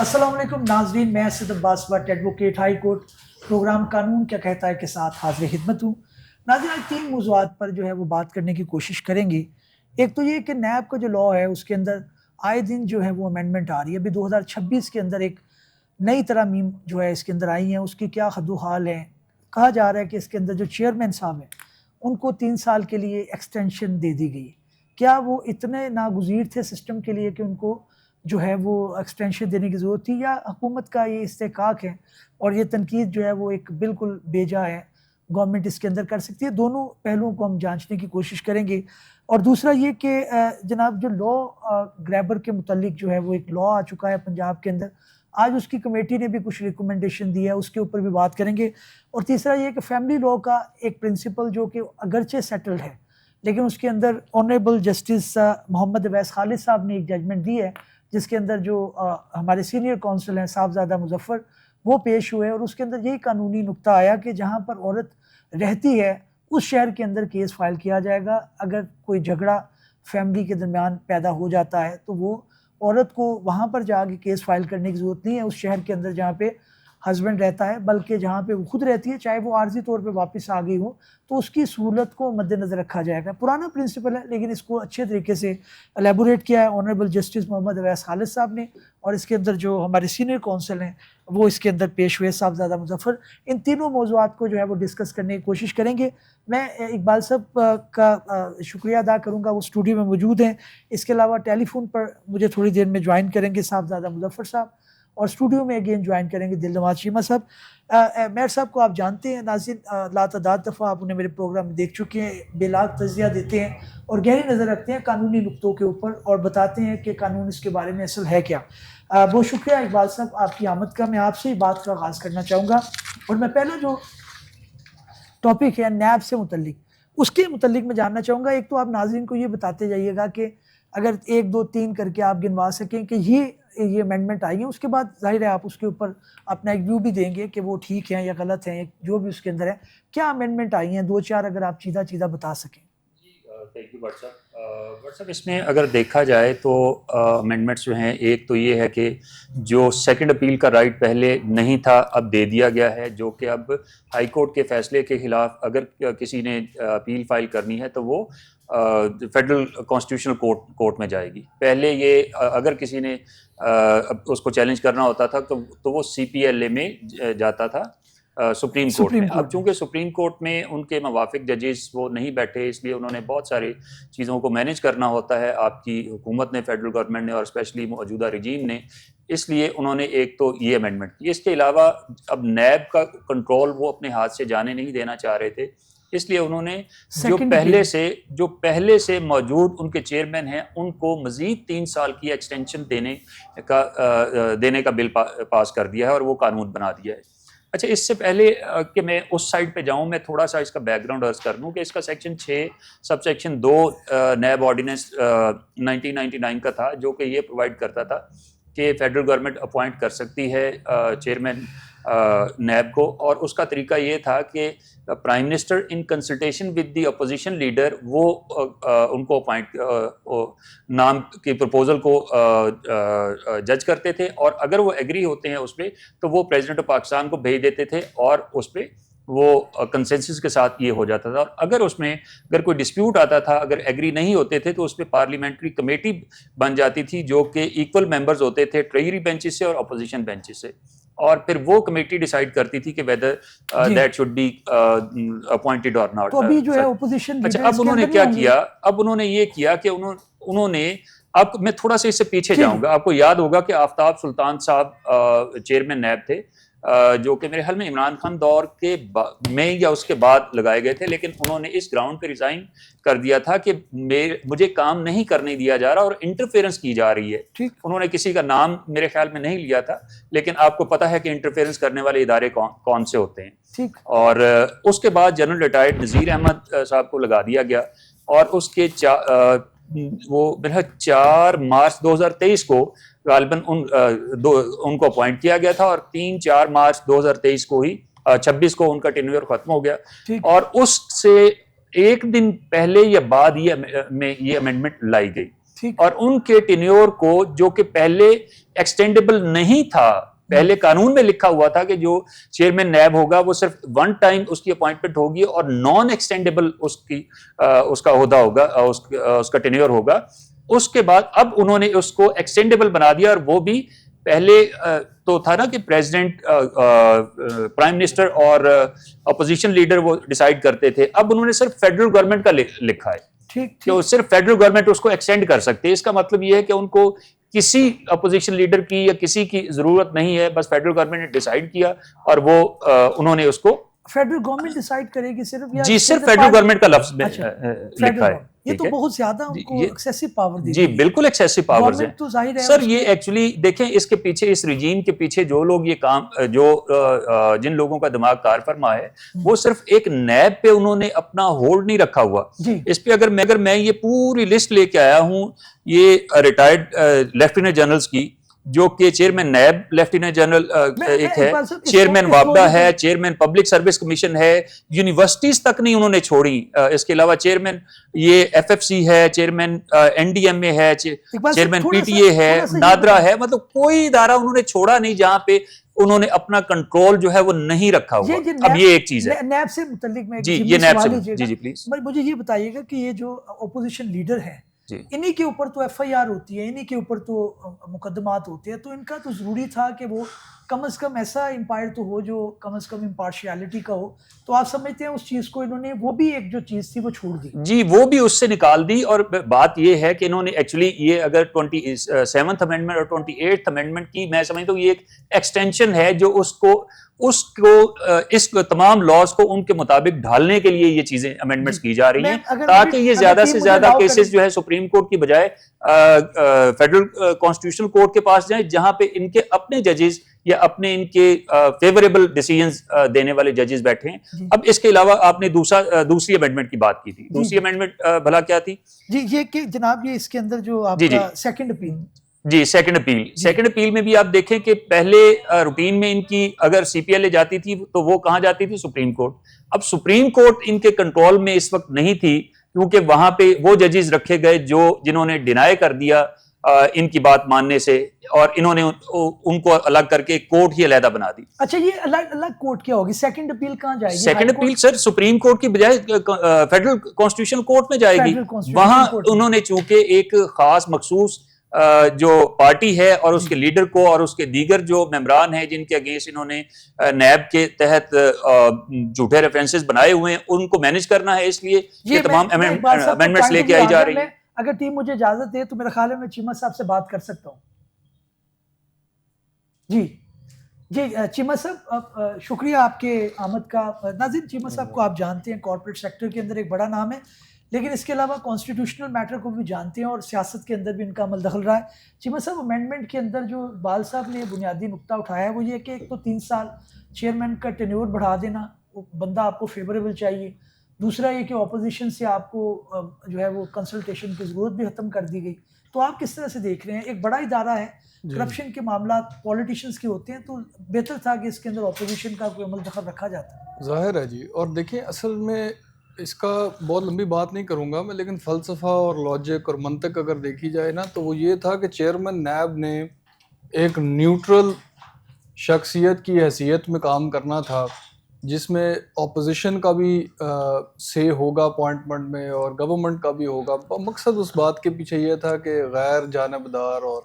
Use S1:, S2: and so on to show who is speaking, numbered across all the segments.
S1: السلام علیکم ناظرین، میں Asad Abbas Butt advocate high court program قانون کیا کہتا ہے کے ساتھ حاضر خدمت ہوں۔ ناظرین، آج 3 موضوعات پر جو ہے وہ بات کرنے کی کوشش کریں گے۔ ایک تو یہ کہ نیب کا جو لاء ہے اس کے اندر آئے دن جو ہے وہ امینڈمنٹ آ رہی ہے۔ ابھی 2026 کے اندر ایک نئی ترامیم جو ہے اس کے اندر آئی ہیں، اس کی کیا حد و حال ہے۔ کہا جا رہا ہے کہ اس کے اندر جو چیئرمین صاحب ہیں ان کو 3 سال کے لیے ایکسٹینشن دے دی گئی۔ کیا وہ اتنے ناگزیر تھے سسٹم کے لیے کہ ان کو جو ہے وہ ایکسٹینشن دینے کی ضرورت تھی، یا حکومت کا یہ استحقاق ہے اور یہ تنقید جو ہے وہ ایک بالکل بیجا ہے، گورنمنٹ اس کے اندر کر سکتی ہے؟ دونوں پہلوؤں کو ہم جانچنے کی کوشش کریں گے۔ اور دوسرا یہ کہ جناب جو لاء گریبر کے متعلق جو ہے وہ ایک لاء آ چکا ہے پنجاب کے اندر، آج اس کی کمیٹی نے بھی کچھ ریکمنڈیشن دی ہے، اس کے اوپر بھی بات کریں گے۔ اور تیسرا یہ کہ فیملی لاء کا ایک پرنسپل جو کہ اگرچہ سیٹلڈ ہے لیکن اس کے اندر آنریبل جسٹس محمد اویس خالد صاحب نے ایک ججمنٹ دی ہے، جس کے اندر جو ہمارے سینئر کونسل ہیں صاحبزادہ مظفر وہ پیش ہوئے، اور اس کے اندر یہی قانونی نقطہ آیا کہ جہاں پر عورت رہتی ہے اس شہر کے اندر کیس فائل کیا جائے گا۔ اگر کوئی جھگڑا فیملی کے درمیان پیدا ہو جاتا ہے تو وہ عورت کو وہاں پر جا کے کیس فائل کرنے کی ضرورت نہیں ہے اس شہر کے اندر جہاں پہ ہسبینڈ رہتا ہے، بلکہ جہاں پہ وہ خود رہتی ہے، چاہے وہ عارضی طور پہ واپس آ گئی ہو تو اس کی سہولت کو مد نظر رکھا جائے گا۔ پرانا پرنسپل ہے لیکن اس کو اچھے طریقے سے الیبوریٹ کیا ہے آنریبل جسٹس محمد اویس خالد صاحب نے، اور اس کے اندر جو ہمارے سینئر کونسل ہیں وہ اس کے اندر پیش ہوئے صاحبزادہ مظفر۔ ان تینوں موضوعات کو جو ہے وہ ڈسکس کرنے کی کوشش کریں گے۔ میں اقبال صاحب کا شکریہ ادا کروں گا، وہ اسٹوڈیو میں موجود ہیں۔ اس کے علاوہ ٹیلی فون پر مجھے تھوڑی دیر میں جوائن کریں گے صاحبزادہ مظفر صاحب، اور اسٹوڈیو میں اگین جوائن کریں گے دل نواز شیمہ صاحب۔ میر صاحب کو آپ جانتے ہیں ناظرین، لاتعداد دفعہ آپ انہیں میرے پروگرام میں دیکھ چکے ہیں، بے لاگ تجزیہ دیتے ہیں اور گہری نظر رکھتے ہیں قانونی نقطوں کے اوپر، اور بتاتے ہیں کہ قانون اس کے بارے میں اصل ہے کیا۔ بہت شکریہ اقبال صاحب آپ کی آمد کا۔ میں آپ سے ہی بات کا آغاز کرنا چاہوں گا، اور میں پہلا جو ٹاپک ہے نیب سے متعلق، اس کے متعلق میں جاننا چاہوں گا۔ ایک تو آپ ناظرین کو یہ بتاتے جائیے گا کہ اگر 1 2 3 کر کے آپ گنوا سکیں کہ یہ امینڈمنٹ آئی ہیں، اس کے بعد ظاہر ہے آپ اس کے اوپر اپنا ایک ویو بھی دیں گے کہ وہ ٹھیک ہیں یا غلط ہیں، جو بھی اس کے اندر ہے۔ کیا امینڈمنٹ آئی ہیں 2 4 اگر آپ چیدہ بتا سکیں؟
S2: تھینک یو بٹ صاحب۔ اس میں اگر دیکھا جائے تو امینڈمنٹس جو ہیں، ایک تو یہ ہے کہ جو سیکنڈ اپیل کا رائٹ پہلے نہیں تھا اب دے دیا گیا ہے، جو کہ اب ہائی کورٹ کے فیصلے کے خلاف اگر کسی نے اپیل فائل کرنی ہے تو وہ فیڈرل کانسٹیٹیوشنل کورٹ میں جائے گی۔ پہلے یہ اگر کسی نے اس کو چیلنج کرنا ہوتا تھا تو وہ CPLA میں جاتا تھا، سپریم کورٹ میں۔ اب چونکہ سپریم کورٹ میں ان کے موافق ججز وہ نہیں بیٹھے، اس لیے انہوں نے بہت ساری چیزوں کو مینیج کرنا ہوتا ہے آپ کی حکومت نے، فیڈرل گورنمنٹ نے، اور اسپیشلی موجودہ رجیم نے، اس لیے انہوں نے ایک تو یہ امینڈمنٹ کی۔ اس کے علاوہ اب نیب کا کنٹرول وہ اپنے ہاتھ سے جانے نہیں دینا چاہ رہے تھے، اس لیے انہوں نے جو پہلے سے موجود ان کے چیئرمین ہیں ان کو مزید 3 سال کی ایکسٹینشن دینے کا بل پاس کر دیا ہے، اور وہ قانون بنا دیا ہے۔ اچھا، اس سے پہلے کہ میں اس سائڈ پہ جاؤں، میں تھوڑا سا اس کا بیک گراؤنڈ عرض کر دوں کہ اس کا section 6 sub section 2 NAB ordinance 1999 کا تھا، جو کہ یہ پرووائڈ کرتا تھا کہ فیڈرل گورنمنٹ اپوائنٹ کر سکتی ہے چیئرمین نیب کو، اور اس کا طریقہ یہ تھا کہ prime minister in consultation with the opposition leader وہ ان کو اپوائنٹ نام کی پرپوزل کو جج کرتے تھے، اور اگر وہ ایگری ہوتے ہیں اس پہ تو وہ پریزیڈنٹ آف پاکستان کو بھیج دیتے تھے، اور اس پہ وہ کنسنسس کے ساتھ یہ ہو جاتا تھا۔ اور اگر کوئی ڈسپیوٹ آتا تھا، اگر ایگری نہیں ہوتے تھے تو اس پہ پارلیمنٹری کمیٹی بن جاتی تھی، جو کہ ایکول ممبرز ہوتے تھے ٹریجری بینچز سے اور اپوزیشن بینچز سے، اور پھر وہ کمیٹی ڈیسائیڈ کرتی تھی کہ whether that should be appointed اور ناٹ۔
S1: تو ابھی جو ہے اپوزیشن
S2: اچھا، اب انہوں نے کیا کیا؟ اب انہوں نے یہ کیا کہ انہوں نے، اب میں تھوڑا سا اس سے پیچھے جاؤں گا۔ آپ کو یاد ہوگا کہ آفتاب سلطان صاحب چیئرمین نیب تھے، جو کہ میرے خیال میں عمران خان دور کے میں یا اس کے بعد لگائے گئے تھے، لیکن انہوں نے اس گراؤنڈ پہ ریزائن کر دیا تھا کہ مجھے کام نہیں کرنے دیا جا رہا اور انٹرفیئرنس کی جا رہی ہے۔ انہوں نے کسی کا نام میرے خیال میں نہیں لیا تھا، لیکن آپ کو پتا ہے کہ انٹرفیئرنس کرنے والے ادارے کون سے ہوتے ہیں۔ اور اس کے بعد جنرل ریٹائرڈ نذیر احمد صاحب کو لگا دیا گیا، اور اس کے وہ میرا 4 مارچ 2023 کو غالباً ان کو اپوائنٹ کیا گیا تھا، اور 3-4 مارچ 2023 کو ہی 26 کو ان کا ٹینیور ختم ہو گیا، اور اس سے ایک دن پہلے یا بعد یہ امینڈمنٹ لائی گئی۔ اور ان کے ٹینیور کو جو کہ پہلے ایکسٹینڈیبل نہیں تھا, پہلے قانون میں لکھا ہوا تھا کہ جو چیئرمین نیب ہوگا وہ صرف ون ٹائم اس کی اپوائنٹمنٹ ہوگی اور نان ایکسٹینڈیبل اس کا عہدہ ہوگا, اس کا ٹینیور ہوگا. اس کے بعد اب انہوں نے اس کو ایکسٹینڈیبل بنا دیا, اور وہ بھی پہلے تو تھا نا کہ پریزیڈنٹ, پرائم منسٹر اور اپوزیشن لیڈر وہ ڈیسائیڈ کرتے تھے. اب انہوں نے صرف فیڈرل گورنمنٹ کا لکھا ہے کہ صرف فیڈرل گورنمنٹ اس کو ایکسٹینڈ کر سکتے ہیں. اس کا مطلب یہ ہے کہ ان کو کسی اپوزیشن لیڈر کی یا کسی کی ضرورت نہیں ہے, بس فیڈرل گورنمنٹ نے ڈیسائیڈ کیا اور وہ انہوں نے اس کو
S1: فیڈرل گورنمنٹ ڈیسائیڈ کرے گی صرف,
S2: جی صرف فیڈرل گورنمنٹ کا لفظ لکھا ہے.
S1: یہ تو بہت زیادہ ان کو ایکسیسو پاور دی.
S2: جی بالکل ایکسیسو پاورز ہیں
S1: تو ظاہر ہے
S2: سر. یہ ایکچولی دیکھیں اس کے پیچھے, اس رجیم کے پیچھے جو لوگ یہ کام, جن لوگوں کا دماغ کار فرما ہے, وہ صرف ایک نیب پہ انہوں نے اپنا ہولڈ نہیں رکھا ہوا. اس پہ اگر میں یہ پوری لسٹ لے کے آیا ہوں, یہ ریٹائرڈ لیفٹیننٹ جنرلز کی, جو کہ چیئرمین نیب لیفٹیننٹ جنرل ایک ہے, چیئرمین وابڈا ہے, چیئرمین پبلک سروس کمیشن ہے, یونیورسٹیز تک نہیں انہوں نے چھوڑی. اس کے علاوہ چیئرمین یہ ایف ایف سی ہے, چیئرمین این ڈی ایم اے ہے, چیئرمین پی ٹی اے ہے, نادرا ہے. مطلب کوئی ادارہ انہوں نے چھوڑا نہیں جہاں پہ انہوں نے اپنا کنٹرول جو ہے وہ نہیں رکھا ہوا. اب یہ ایک چیز ہے
S1: نیب سے متعلق میں
S2: جی, یہ نیب سے جی پلیز
S1: مجھے یہ بتائیے گا کہ یہ جو اپوزیشن لیڈر ہے انہی کے اوپر تو ایف آئی آر ہوتی ہے, انہی کے اوپر تو مقدمات ہوتے ہیں, تو ان کا تو ضروری تھا کہ وہ کم از کم ایسا امپائر تو ہو جو کم از کم امپارشیلٹی کا ہو. تو آپ سمجھتے ہیں اس چیز کو انہوں نے, وہ بھی ایک جو چیز تھی وہ چھوڑ دی؟
S2: جی وہ بھی اس سے نکال دی. اور بات یہ ہے کہ انہوں نے ایکچولی یہ اگر 27th امینڈمنٹ اور 28th امینڈمنٹ کی میں سمجھتا ہوں یہ ایک ایکسٹینشن ہے جو اس تمام لاز کو ان کے مطابق ڈھالنے کے لیے یہ چیزیں امینڈمنٹس کی جا رہی ہیں, تاکہ یہ زیادہ سے زیادہ کیسز جو ہے سپریم کورٹ کی بجائے فیڈرل کانسٹیٹیوشنل کورٹ کے پاس جائیں, جہاں پہ ان کے اپنے ججز یا اپنے ان کے فیوریبل ڈیسیژنز دینے والے ججز بیٹھے ہیں. اب اس کے علاوہ آپ نے دوسری امینڈمنٹ کی بات کی تھی. دوسری امینڈمنٹ بھلا کیا تھی؟
S1: جی یہ کہ جناب یہ اس کے اندر جو آپ کا سیکنڈ اپیل,
S2: جی سیکنڈ اپیل میں بھی آپ دیکھیں کہ پہلے روٹین میں ان کی اگر سی پی ایل اے جاتی تھی تو وہ کہاں جاتی تھی؟ Supreme court. اب سپریم کورٹ ان کے کنٹرول میں اس وقت نہیں تھی, کیونکہ وہاں پہ وہ ججز رکھے گئے جنہوں نے ڈینائی کر دیا ان کی بات ماننے سے, اور انہوں نے ان کو الگ کر کے کورٹ ہی علیحدہ بنا دی.
S1: اچھا یہ الگ کورٹ کیا ہوگی؟ سیکنڈ اپیل کہاں جائے گی؟
S2: سیکنڈ اپیل سر سپریم کورٹ کی بجائے فیڈرل کانسٹیٹیوشنل کورٹ میں جائے گی. وہاں انہوں نے چونکہ ایک خاص مخصوص جو پارٹی ہے اور اس کے لیڈر کو اور اس کے دیگر جو ممبران ہیں جن کے اگینسٹ انہوں نے نیب کے تحت جھوٹے ریفرنسز بنائے ہوئے ہیں, ان کو مینج کرنا ہے. اس لیے یہ تمام امینڈمنٹس لے کے آئی جا رہی ہیں.
S1: اگر ٹیم مجھے اجازت دے تو میرا خیال ہے میں چیمہ صاحب سے بات کر سکتا ہوں. جی چیمہ صاحب شکریہ آپ کے آمد کا. ناظرین چیمہ صاحب کو آپ جانتے ہیں, کارپوریٹ سیکٹر کے اندر ایک بڑا نام ہے, لیکن اس کے علاوہ کانسٹیٹیوشنل میٹر کو بھی جانتے ہیں اور سیاست کے اندر بھی ان کا عمل دخل رہا ہے. چیمہ صاحب امینڈمنٹ کے اندر جو بال صاحب نے بنیادی نقطہ اٹھایا ہے وہ یہ کہ ایک تو 3 سال چیئرمین کا ٹینیور بڑھا دینا, بندہ آپ کو فیوریبل چاہیے. دوسرا یہ کہ اپوزیشن سے آپ کو جو ہے وہ کنسلٹیشن کی ضرورت بھی ختم کر دی گئی. تو آپ کس طرح سے دیکھ رہے ہیں؟ ایک بڑا ادارہ ہے, کرپشن کے معاملات پولیٹیشنز کے ہوتے ہیں, تو بہتر تھا کہ اس کے اندر اپوزیشن کا کوئی عمل دخل رکھا جاتا.
S3: ظاہر ہے جی. اور دیکھیں اصل میں اس کا بہت لمبی بات نہیں کروں گا میں, لیکن فلسفہ اور لاجک اور منطق اگر دیکھی جائے نا تو وہ یہ تھا کہ چیئرمین نیب نے ایک نیوٹرل شخصیت کی حیثیت میں کام کرنا تھا, جس میں اپوزیشن کا بھی سے ہوگا اپوائنٹمنٹ میں اور گورنمنٹ کا بھی ہوگا. مقصد اس بات کے پیچھے یہ تھا کہ غیر جانبدار اور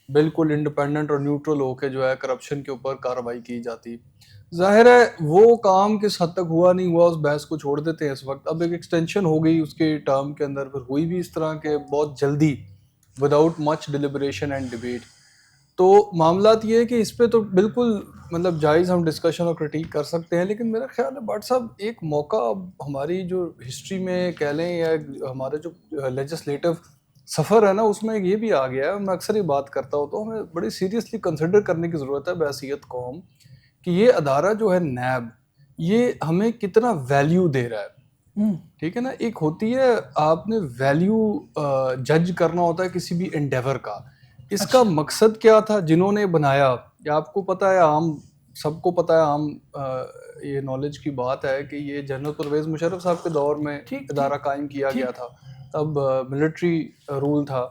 S3: بالکل انڈیپینڈنٹ اور نیوٹرل ہو کے جو ہے کرپشن کے اوپر کارروائی کی جاتی. ظاہر ہے وہ کام کس حد تک ہوا نہیں ہوا اس بحث کو چھوڑ دیتے ہیں اس وقت. اب ایک ایکسٹینشن ہو گئی اس کے ٹرم کے اندر, پھر ہوئی بھی اس طرح کے بہت جلدی without much deliberation and debate. تو معاملات یہ ہے کہ اس پہ تو بالکل مطلب جائز ہم ڈسکشن اور کرٹیک کر سکتے ہیں, لیکن میرا خیال ہے بٹ صاحب ایک موقع اب ہماری جو ہسٹری میں کہہ لیں یا ہمارے جو لیجسلیٹو سفر ہے نا اس میں یہ بھی آ گیا ہے. میں اکثر یہ بات کرتا ہوں تو ہمیں بڑی سیریسلی کنسیڈر کرنے کی ضرورت ہے بحیثیت قوم کہ یہ ادارہ جو ہے نیب یہ ہمیں کتنا ویلیو دے رہا ہے. ٹھیک ہے نا, ایک ہوتی ہے آپ نے ویلیو جج کرنا ہوتا ہے کسی بھی انڈیور کا, اس کا مقصد کیا تھا جنہوں نے بنایا, یا آپ کو پتہ ہے, عام سب کو پتہ ہے, عام یہ نالج کی بات ہے کہ یہ جنرل پرویز مشرف صاحب کے دور میں ادارہ قائم کیا گیا تھا. تب ملٹری رول تھا,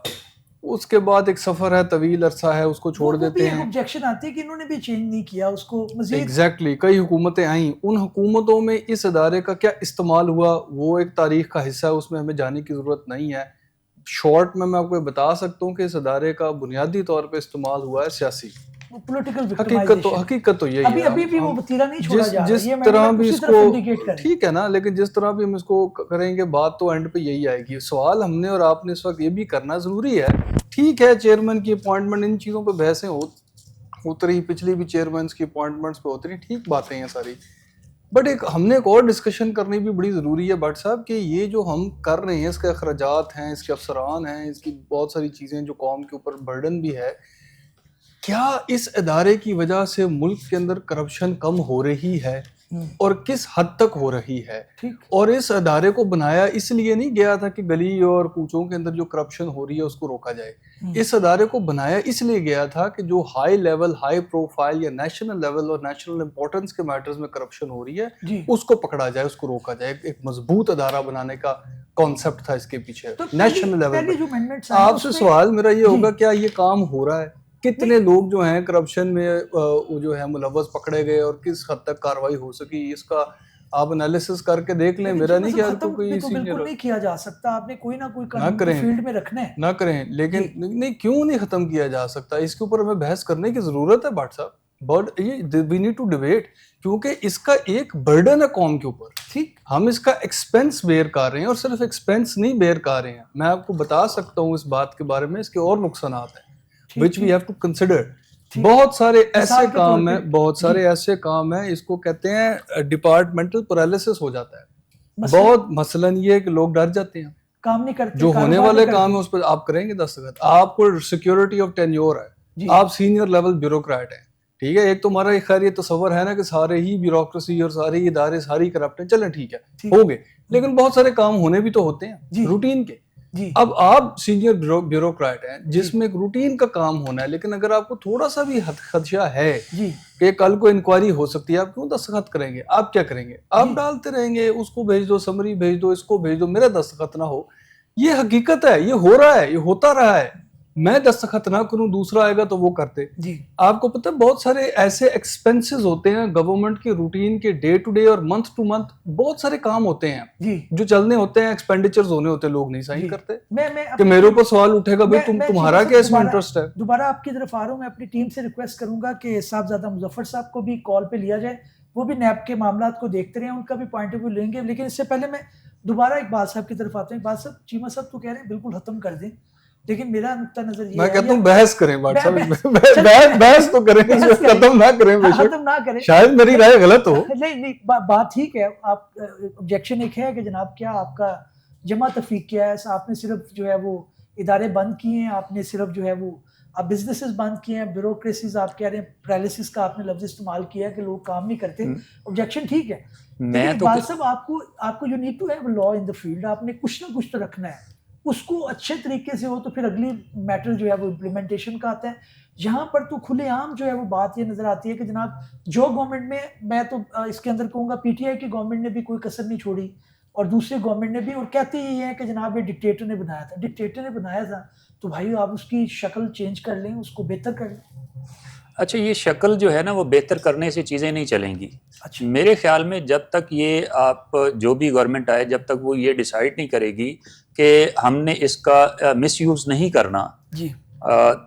S3: اس کے بعد ایک سفر ہے، طویل عرصہ ہے، اس کو چھوڑ دیتے ہیں.
S1: آبجیکشن آتی ہے کہ انہوں نے بھی چینج نہیں کیا اس کو مزید.
S3: ایگزیکٹلی کئی حکومتیں آئیں، ان حکومتوں میں اس ادارے کا کیا استعمال ہوا وہ ایک تاریخ کا حصہ ہے، اس میں ہمیں جانے کی ضرورت نہیں ہے. شارٹ میں آپ کو بتا سکتا ہوں کہ اس ادارے کا بنیادی طور پہ استعمال ہوا ہے سیاسی. حقیقت تو یہی ہے.
S1: ابھی بھی وہ وتیرہ نہیں چھوڑا جا رہا.
S3: جس طرح بھی اس کو ٹھیک ہے نا، لیکن جس طرح بھی ہم اس کو کریں گے بات تو اینڈ پہ یہی آئے گی. سوال ہم نے اور آپ نے اس وقت یہ بھی کرنا ضروری ہے. ٹھیک ہے چیئرمین کی اپوائنٹمنٹ، ان چیزوں پہ بحثیں اتری، پچھلی بھی چیئرمینس کی اپوائنٹمنٹس پہ اتری، ٹھیک باتیں ہیں ساری. بٹ ہم نے ایک اور ڈسکشن کرنی بھی بڑی ضروری ہے بٹ صاحب، کہ یہ جو ہم کر رہے ہیں اس کے اخراجات ہیں، اس کے افسران ہیں، اس کی بہت ساری چیزیں جو قوم کے اوپر برڈن بھی ہے. کیا اس ادارے کی وجہ سے ملک کے اندر کرپشن کم ہو رہی ہے اور کس حد تک ہو رہی ہے؟ اور اس ادارے کو بنایا اس لیے نہیں گیا تھا کہ گلی اور کوچوں کے اندر جو کرپشن ہو رہی ہے اس کو روکا جائے. اس ادارے کو بنایا اس لیے گیا تھا کہ جو ہائی لیول، ہائی پروفائل یا نیشنل لیول اور نیشنل امپورٹنس کے میٹرز میں کرپشن ہو رہی ہے اس کو پکڑا جائے، اس کو روکا جائے. ایک مضبوط ادارہ بنانے کا کانسیپٹ تھا اس کے پیچھے نیشنل لیول پہ. آپ سے سوال میرا یہ ہوگا، کیا یہ کام ہو رہا ہے؟ کتنے لوگ جو ہیں کرپشن میں جو ہے ملوث پکڑے گئے اور کس حد تک کاروائی ہو سکی، اس کا آپ انالیسس کر کے دیکھ لیں. میرا نہیں کیا تو کوئی
S1: بالکل نہیں کیا جا سکتا. آپ نے کوئی نہ کوئی قانون کی فیلڈ میں رکھنا ہے.
S3: نہ کریں، لیکن نہیں کیوں نہیں ختم کیا جا سکتا؟ اس کے اوپر ہمیں بحث کرنے کی ضرورت ہے بٹ صاحب. But we need to debate, کیونکہ اس کا ایک برڈن ہے قوم کے اوپر. ٹھیک، ہم اس کا ایکسپینس بیئر کر رہے ہیں، اور صرف ایکسپینس نہیں بیئر کر رہے ہیں. میں آپ کو بتا سکتا ہوں اس بات کے بارے میں، اس کے اور نقصانات ہیں which we have to consider. بہت سارے ایسے کام ہیں، بہت سارے ایسے کام ہیں، اس کو کہتے ہیں ڈپارٹمنٹل پیرالسس ہو جاتا ہے. بہت مثلاً یہ کہ لوگ ڈر جاتے ہیں،
S1: کام نہیں کرتے.
S3: جو ہونے والے کام ہے اس پہ آپ کریں گے دستخط. آپ کو سیکیورٹی آف ٹینیور ہے، آپ سینئر لیول بیوروکریٹ ہیں، ٹھیک ہے. ایک تو ہمارا خیر یہ تصور ہے نا کہ سارے ہی بیوروکریسی اور سارے ہی ادارے ساری کرپٹ ہیں، چلیں ٹھیک ہے ہو گئے، لیکن بہت سارے کام ہونے بھی تو ہوتے ہیں روٹین کے. اب آپ سینئر بیوروکریٹ ہیں جس میں ایک روٹین کا کام ہونا ہے، لیکن اگر آپ کو تھوڑا سا بھی خدشہ ہے کہ کل کو انکوائری ہو سکتی ہے، آپ کیوں دستخط کریں گے؟ آپ کیا کریں گے؟ آپ ڈالتے رہیں گے، اس کو بھیج دو، سمری بھیج دو، اس کو بھیج دو، میرا دستخط نہ ہو. یہ حقیقت ہے، یہ ہو رہا ہے، یہ ہوتا رہا ہے. میں دستخط نہ کروں، دوسرا آئے گا تو وہ کرتے. آپ کو پتہ بہت سارے ایسے ایکسپینسز ہوتے ہیں گورنمنٹ کے روٹین کے، ڈے ٹو ڈے اور منتھ ٹو منتھ بہت سارے کام ہوتے ہیں جو چلنے ہوتے ہیں، ایکسپینڈیچرز ہونے ہوتے ہیں، لوگ نہیں سائن کرتے. کہ میرے اوپر سوال اٹھے گا بھائی تمہارا کیا اس میں انٹرسٹ ہے؟
S1: دوبارہ آپ کی طرف آ رہا ہوں. میں اپنی ٹیم سے ریکویسٹ کروں گا کہ صاحبزادہ مظفر صاحب کو بھی کال پہ لیا جائے، وہ بھی نیب کے معاملات کو دیکھتے رہے ہیں، ان کا بھی پوائنٹ آف ویو لیں گے. لیکن اس سے پہلے میں دوبارہ اقبال صاحب کی طرف آتا ہوں. اقبال صاحب، چیمہ صاحب تو کہہ رہے ہیں بالکل ختم کر دیں، لیکن میرا نقطہ نظر یہ ہے،
S3: میں کہتا ہوں بحث کریں بات صاحب، بحث تو کریں، ختم نہ کریں.
S1: ختم نہ کریں،
S3: شاید میری رائے غلط ہو.
S1: نہیں بات ٹھیک ہے. آپ آبجیکشن ایک ہے کہ جناب کیا آپ کا جمع تفریق کیا ہے، آپ نے صرف جو ہے وہ ادارے بند کیے ہیں، آپ نے صرف جو ہے وہ بزنسز بند کیے ہیں، بیوروکریسیز آپ کہہ رہے ہیں، پیرالسس کا آپ نے لفظ استعمال کیا ہے کہ لوگ کام نہیں کرتے. آبجیکشن ٹھیک ہے، اقبال صاحب آپ کو you need to have law in the field. آپ نے کچھ نہ کچھ تو رکھنا ہے، اس کو اچھے طریقے سے ہو تو پھر اگلی میٹر جو ہے وہ امپلیمنٹیشن کا آتا ہے. یہاں پر تو کھلے عام جو ہے وہ بات یہ نظر آتی ہے کہ جناب جو گورنمنٹ میں تو اس کے اندر کہوں گا پی ٹی آئی کی گورنمنٹ نے بھی کوئی کسر نہیں چھوڑی، اور دوسری گورنمنٹ نے بھی، اور کہتے یہ ہے کہ جناب یہ ڈکٹیٹر نے بنایا تھا. ڈکٹیٹر نے بنایا تھا تو بھائی آپ اس کی شکل چینج کر لیں، اس کو بہتر کر لیں.
S2: اچھا، یہ شکل جو ہے نا وہ بہتر کرنے سے چیزیں نہیں چلیں گی. میرے خیال میں جب تک یہ آپ جو بھی گورنمنٹ آئے، جب تک وہ یہ ڈیسائیڈ نہیں کرے گی کہ ہم نے اس کا مس یوز نہیں کرنا،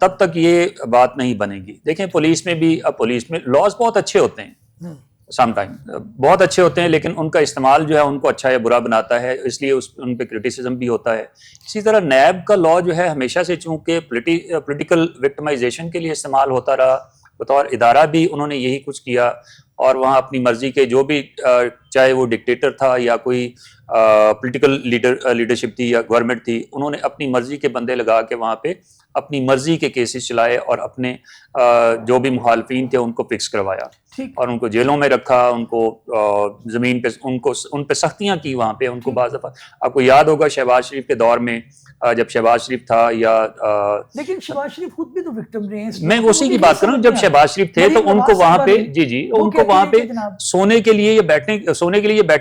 S2: تب تک یہ بات نہیں بنے گی. دیکھیں پولیس میں بھی، اب پولیس میں لاز بہت اچھے ہوتے ہیں، سم ٹائم بہت اچھے ہوتے ہیں، لیکن ان کا استعمال جو ہے ان کو اچھا یا برا بناتا ہے، اس لیے ان پہ کرٹیسزم بھی ہوتا ہے. اسی طرح نیب کا لا جو ہے ہمیشہ سے چونکہ پولیٹیکل وکٹمائزیشن کے لیے استعمال ہوتا رہا، بطور ادارہ بھی انہوں نے یہی کچھ کیا، اور وہاں اپنی مرضی کے جو بھی، چاہے وہ ڈکٹیٹر تھا یا کوئی پولیٹیکل لیڈرشپ تھی یا گورنمنٹ تھی، انہوں نے اپنی مرضی کے بندے لگا کے وہاں پہ اپنی مرضی کے کیسز چلائے اور اپنے جو بھی مخالفین تھے ان کو فکس کروایا اور ان کو جیلوں میں رکھا، ان کو زمین پہ ان پہ سختیاں کی وہاں پہ ان کو. بعض دفعہ آپ کو یاد ہوگا شہباز شریف کے دور میں، جب شہباز شریف تھا یا
S1: لیکن شہباز شریف خود بھی تو وکٹم رہے ہیں.
S2: میں اسی کی بات کر رہا ہوں، جب شہباز شریف تھے تو ان کو وہاں پہ ان کو وہاں پہ سونے کے لیے بیٹھنے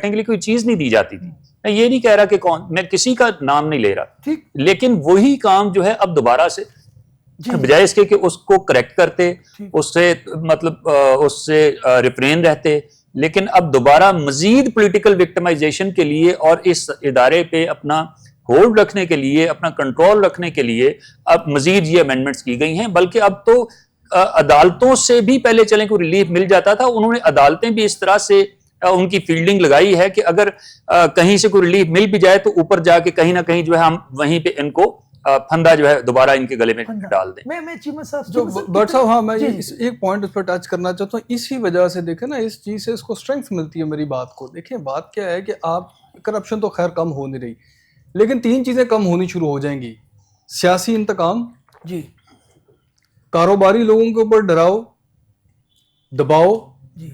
S2: کے لیے کوئی چیز نہیں دی جاتی تھی. میں یہ نہیں کہہ رہا کہ کون, میں کسی کا نام نہیں لے رہا,
S1: ٹھیک,
S2: لیکن وہی کام جو ہے اب دوبارہ سے
S1: جی
S2: بجائے اس کے کہ اس کو کریکٹ کرتے,
S1: ٹھیک.
S2: اس سے مطلب اس سے ریفرین رہتے, لیکن اب دوبارہ مزید پولیٹیکل وکٹمائزیشن کے لیے اور اس ادارے پہ اپنا ہولڈ رکھنے کے لیے, اپنا کنٹرول رکھنے کے لیے اب مزید یہ امینڈمنٹس کی گئی ہیں. بلکہ اب تو عدالتوں سے بھی پہلے چلیں کوئی ریلیف مل جاتا تھا, انہوں نے عدالتیں بھی اس طرح سے ان کی فیلڈنگ لگائی ہے کہ اگر کہیں سے کوئی ریلیف مل بھی جائے تو اوپر جا کے کہیں نہ کہیں جو ہے ہم وہیں پہ ان کو پھندا جو ہے دوبارہ ان کے گلے میں ڈال دیں.
S1: میں چیمہ صاحب
S3: جو بٹ صاحب, ہاں میں ایک پوائنٹ اس پر ٹچ کرنا چاہتا ہوں. اسی وجہ سے دیکھیں نا, اس چیز سے اس کو اسٹرینگتھ ملتی ہے میری بات کو. دیکھیں بات کیا ہے کہ آپ, کرپشن تو خیر کم ہو نہیں رہی, لیکن 3 چیزیں کم ہونی شروع ہو جائیں گی. سیاسی انتقام,
S1: جی,
S3: کاروباری لوگوں کے اوپر ڈراؤ دباؤ,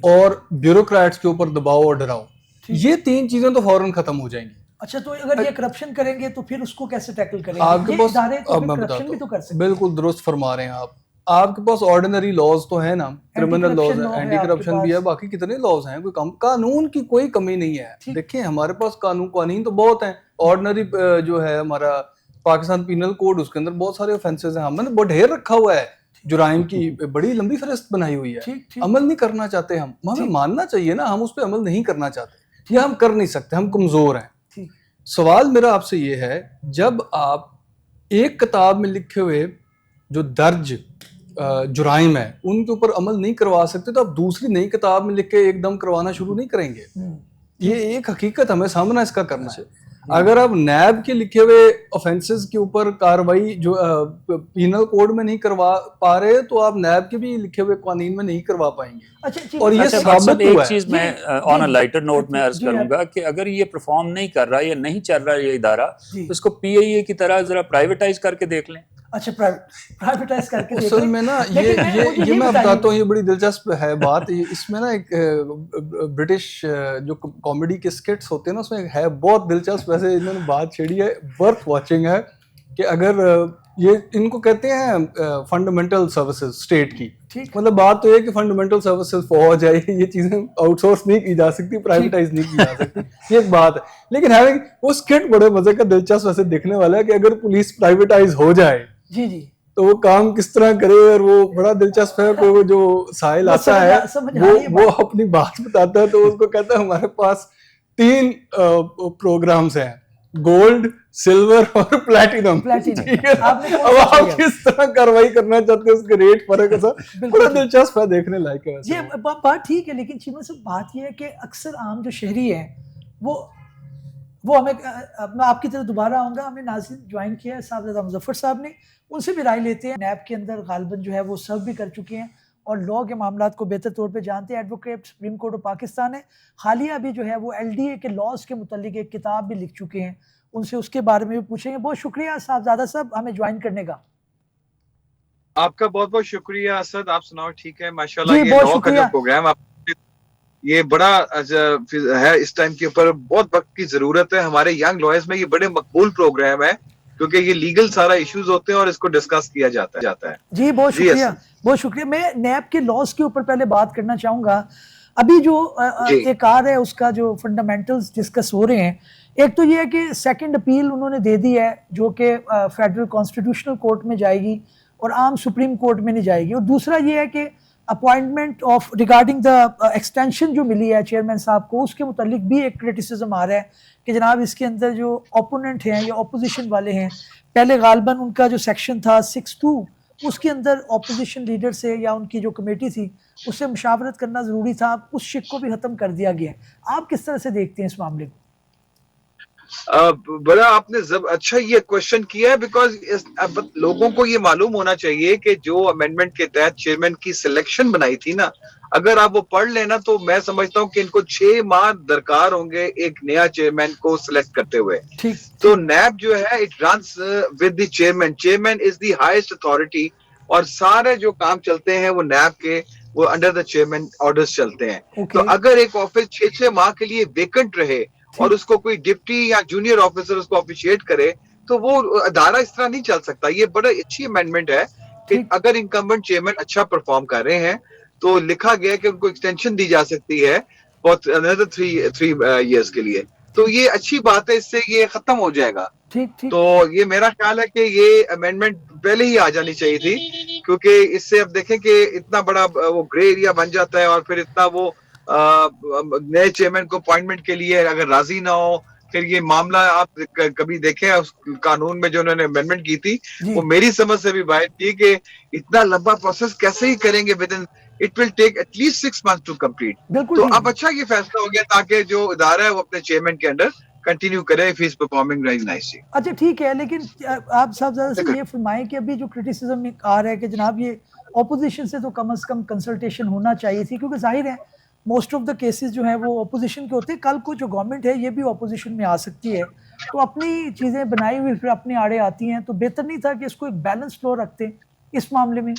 S3: اور بیوروکریٹس کے اوپر دباؤ اور ڈراؤ. یہ 3 چیزیں تو فوراً ختم ہو جائیں گی.
S1: اچھا, تو اگر یہ کرپشن کریں گے تو پھر اس کو کیسے ٹیکل کریں گے؟
S3: آپ کے پاس,
S1: اب میں بتاتا ہوں,
S3: بالکل درست فرما رہے ہیں آپ کے پاس آرڈینری لاز تو ہیں نا, کرمنل لاز ہیں, اینٹی کرپشن بھی ہے, باقی کتنے لاز ہیں, کوئی قانون کی کوئی کمی نہیں ہے. دیکھیں ہمارے پاس قوانین تو بہت ہیں. آرڈینری جو ہے ہمارا پاکستان پینل کوڈ, اس کے اندر بہت سارے آفینسز ہیں, ہم نے بہت ڈھیر رکھا ہوا ہے, جرائم کی بڑی لمبی فہرست بنائی ہوئی ہے. عمل نہیں کرنا چاہتے ہم, ہمیں ماننا چاہیے نا, ہم اس پہ عمل نہیں کرنا چاہتے یا ہم کر نہیں سکتے, ہم کمزور ہیں. سوال میرا آپ سے یہ ہے, جب آپ ایک کتاب میں لکھے ہوئے جو درج جرائم ہے ان کے اوپر عمل نہیں کروا سکتے, تو آپ دوسری نئی کتاب میں لکھ کے ایک دم کروانا شروع نہیں کریں گے. یہ ایک حقیقت ہمیں سامنا اس کا کرنا ہے. اگر آپ نیب کے لکھے ہوئے آفینسز کے اوپر کاروائی جو پینل کوڈ میں نہیں کروا پا رہے, تو آپ نیب کے بھی لکھے ہوئے قوانین میں نہیں کروا پائیں گے. اور یہ ثابت
S2: ایک چیز میں آن اے لائٹر نوٹ میں عرض کروں گا کہ اگر یہ پرفارم نہیں کر رہا یا نہیں چل رہا یہ ادارہ, تو اس کو پی آئی اے کی طرح ذرا پرائیویٹائز کر کے دیکھ لیں.
S1: اچھا, پرائیویٹائز کر کے
S3: اصل میں نا یہ میں بتاتا ہوں, یہ بڑی دلچسپ ہے بات. اس میں نا ایک برٹش جو کامیڈی کے اسکٹس ہوتے ہیں نا, اس میں ہے بہت دلچسپ, ویسے انہوں نے بات چھیڑی ہے, ورتھ واچنگ ہے, کہ اگر یہ ان کو کہتے ہیں فنڈامنٹل سروسز اسٹیٹ کی, مطلب بات تو یہ کہ فنڈامنٹل سروسز فوج ہے, یہ چیزیں آؤٹ سورس نہیں کی جا سکتی, پرائیویٹائز نہیں کی جا سکتی, یہ ایک بات ہے. لیکن وہ اسکٹ بڑے مزے کا دلچسپ ویسے دیکھنے والا ہے, کہ اگر پولیس پرائیویٹائز ہو جائے تو وہ کام کس طرح کرے. اور وہ بڑا دلچسپ ہے کہ وہ جو ساحل آتا ہے وہ اپنی بات بتاتا ہے, تو اس کو کہتا ہے ہمارے پاس 3 پروگرامز ہیں, گولڈ, سلور اور پلیٹینم. اب آپ کس طرح کاروائی کرنا چاہتے ہیں, اس کے ریٹ فرق ایسا بڑا دلچسپ ہے, دیکھنے لائق ہے.
S1: یہ بات ٹھیک ہے, لیکن چیمہ صاحب بات یہ ہے کہ اکثر عام جو شہری ہیں وہ ہمیں, میں آپ کی طرف دوبارہ آؤں گا, ہمیں ناظرین جوائن کیا ہے صاحبزادہ مظفر صاحب نے, ان سے بھی رائے لیتے ہیں. نیب کے اندر غالباً جو ہے وہ سرو بھی کر چکے ہیں اور لا کے معاملات کو بہتر طور پہ جانتے ہیں. Advocate supreme court of Pakistan ہے, حالیہ ابھی جو ہے وہ LDA کے لاز کے متعلق ایک کتاب بھی لکھ چکے ہیں, ان سے اس کے بارے میں بھی پوچھیں گے. بہت شکریہ صاحبزادہ صاحب ہمیں جوائن کرنے کا.
S4: آپ کا بہت بہت شکریہ اسد, آپ سناؤ ٹھیک ہے؟ ماشاءاللہ یہ لا کا جو پروگرام یہ بڑا ہے اس ٹائم کے اوپر, بہت وقت کی ضرورت ہے ہمارے ینگ لائرز میں. یہ بڑے مقبول پروگرام ہے کیونکہ یہ لیگل سارا ایشوز ہوتے ہیں اور اس کو ڈسکس کیا جاتا ہے.
S1: جی بہت شکریہ, بہت شکریہ. میں نیب کے لاز کے اوپر پہلے بات کرنا چاہوں گا. ابھی جو ایک آر ہے اس کا جو فنڈامنٹلز ڈسکس ہو رہے ہیں, ایک تو یہ ہے کہ سیکنڈ اپیل انہوں نے دے دی ہے جو کہ فیڈرل کانسٹیٹیوشنل کورٹ میں جائے گی اور عام سپریم کورٹ میں نہیں جائے گی. اور دوسرا یہ ہے کہ appointment of regarding the extension جو ملی ہے چیئرمین صاحب کو, اس کے متعلق بھی ایک کرٹیسزم آ رہا ہے کہ جناب اس کے اندر جو اپوننٹ ہیں یا اپوزیشن والے ہیں, پہلے غالباً ان کا جو سیکشن تھا 6(2) اس کے اندر اپوزیشن لیڈر سے یا ان کی جو کمیٹی تھی اس سے مشاورت کرنا ضروری تھا, اس شک کو بھی ختم کر دیا گیا ہے. آپ کس طرح سے دیکھتے ہیں اس معاملے کو؟
S4: بڑا آپ نے اچھا یہ کوشچن کیا ہے, بیکاز لوگوں کو یہ معلوم ہونا چاہیے کہ جو امینڈمنٹ کے تحت چیئرمین کی سلیکشن بنائی تھی نا, اگر آپ وہ پڑھ لینا تو میں سمجھتا ہوں کہ ان کو 6 ماہ درکار ہوں گے ایک نیا چیئرمین کو سلیکٹ کرتے ہوئے. تو نیب جو ہے it runs with the chairman, chairman is the highest authority, اور سارے جو کام چلتے ہیں وہ نیب کے وہ انڈر دا چیئرمین آرڈرز چلتے ہیں. تو اگر ایک آفس 6 ماہ کے لیے ویکنٹ رہے اور اس کو کوئی ڈپٹی یا جونیئر آفیسر اس کو اپریشیٹ کرے تو وہ ادارہ اس طرح نہیں چل سکتا. یہ بڑا اچھی امینڈمنٹ ہے کہ اگر انکمبنٹ چیئرمین اچھا پرفارم کر رہے ہیں تو لکھا گیا کہ ان کو ایکسٹینشن دی جا سکتی ہے another 3 years کے لیے. تو یہ اچھی بات ہے, اس سے یہ ختم ہو جائے گا.
S1: ٹھیک ٹھیک.
S4: تو یہ میرا خیال ہے کہ یہ امینڈمنٹ پہلے ہی آ جانی چاہیے تھی, کیونکہ اس سے اب دیکھیں کہ اتنا بڑا وہ گرے ایریا بن جاتا ہے, اور پھر اتنا وہ نئے چیئرمین کو اپوائنٹمنٹ کے لیے اگر راضی نہ ہو, پھر یہ معاملہ آپ کبھی دیکھیں اس قانون میں جو انہوں نے امینڈمنٹ کی تھی,
S1: جی
S4: وہ میری سمجھ سے بھی باہر تھی کہ اتنا لمبا پروسیس کیسے ہی کریں گے, within it will take at least 6 months to complete.
S1: بالکل
S4: تو
S1: ٹھیک
S4: اب
S1: ہے.
S4: اچھا یہ فیصلہ ہو گیا تاکہ جو ادارہ ہے وہ اپنے چیئرمین کے انڈر کنٹینیو کرے if he is performing very nicely.
S1: اچھا ٹھیک ہے, لیکن آپ صاحب زیادہ سے یہ فرمائیں کہ ابھی جو کرٹیسزم آ رہا ہے کہ جناب یہ اپوزیشن سے تو کم از کم کنسلٹیشن ہونا چاہیے تھی, کیونکہ ظاہر ہے موسٹ آف دا کیسز جو ہیں وہ اپوزیشن کے ہوتے ہیں. کل کو جو گورنمنٹ ہے یہ بھی اپوزیشن میں آ سکتی ہے, تو اپنی چیزیں بنائی ہوئی پھر اپنے آڑے آتی ہیں, تو بہتر نہیں تھا کہ اس کو ایک بیلنس فلو رکھتے اس معاملے میں؟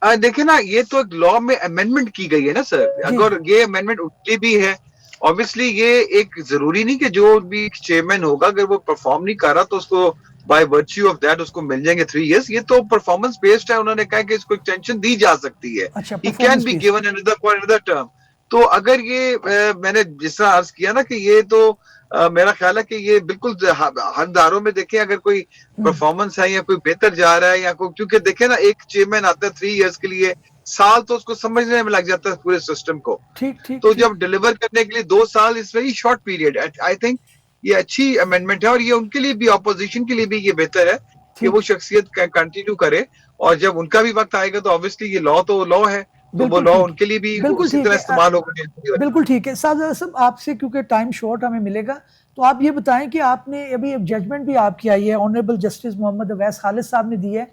S4: دیکھیں نا, یہ تو ایک لا میں امینڈمنٹ کی گئی ہے نا سر,
S1: جی
S4: اگر یہ امینڈمنٹ اٹھتی بھی ہے, obviously یہ ایک ضروری نہیں کہ جو بھی چیئرمین ہوگا اگر وہ پرفارم نہیں کر رہا تو اس کو بائی ورچیو آف دیٹ اس کو مل جائیں گے 3 years. یہ تو پرفارمنس بیسڈ ہے, انہوں نے کہا کہ اس کو ایکسٹینشن دی جا سکتی ہے,
S1: اچھا
S4: he can
S1: performance
S4: be
S1: base.
S4: given another for another term. تو اگر یہ میں نے جس طرح عرض کیا نا کہ یہ تو میرا خیال ہے کہ یہ بالکل ہر اداروں میں دیکھیں اگر کوئی پرفارمنس ہے یا کوئی بہتر جا رہا ہے یا کوئی, کیونکہ دیکھیں نا ایک چیئرمین آتا ہے 3 years کے لیے, سال تو اس کو سمجھنے میں لگ جاتا ہے پورے سسٹم کو.
S1: ٹھیک ٹھیک
S4: تو
S1: ٹھیک.
S4: جب ڈیلیور کرنے کے لیے 2 سال اس very short period, I think یہ اچھی امینڈمنٹ ہے, اور یہ ان کے لیے بھی اپوزیشن کے لیے بھی یہ بہتر ہے کہ وہ شخصیت کنٹینیو کرے, اور جب ان کا بھی وقت آئے گا تو obviously یہ لا تو لا ہے, تو وہ
S1: بالکل
S4: لا
S1: ٹھیک
S4: ان کے لیے بھی
S1: بالکل
S4: اسی
S1: ٹھیک
S4: طرح
S1: ہے.
S4: استعمال ہوگا.
S1: بالکل ٹھیک ہے. صاحب آپ سے کیونکہ ٹائم شارٹ ہمیں ملے گا, تو آپ یہ بتائیں کہ آپ نے ابھی ایک ججمنٹ بھی آپ کی آئی ہے, آنریبل جسٹس محمد اویس خالد صاحب نے دی ہے,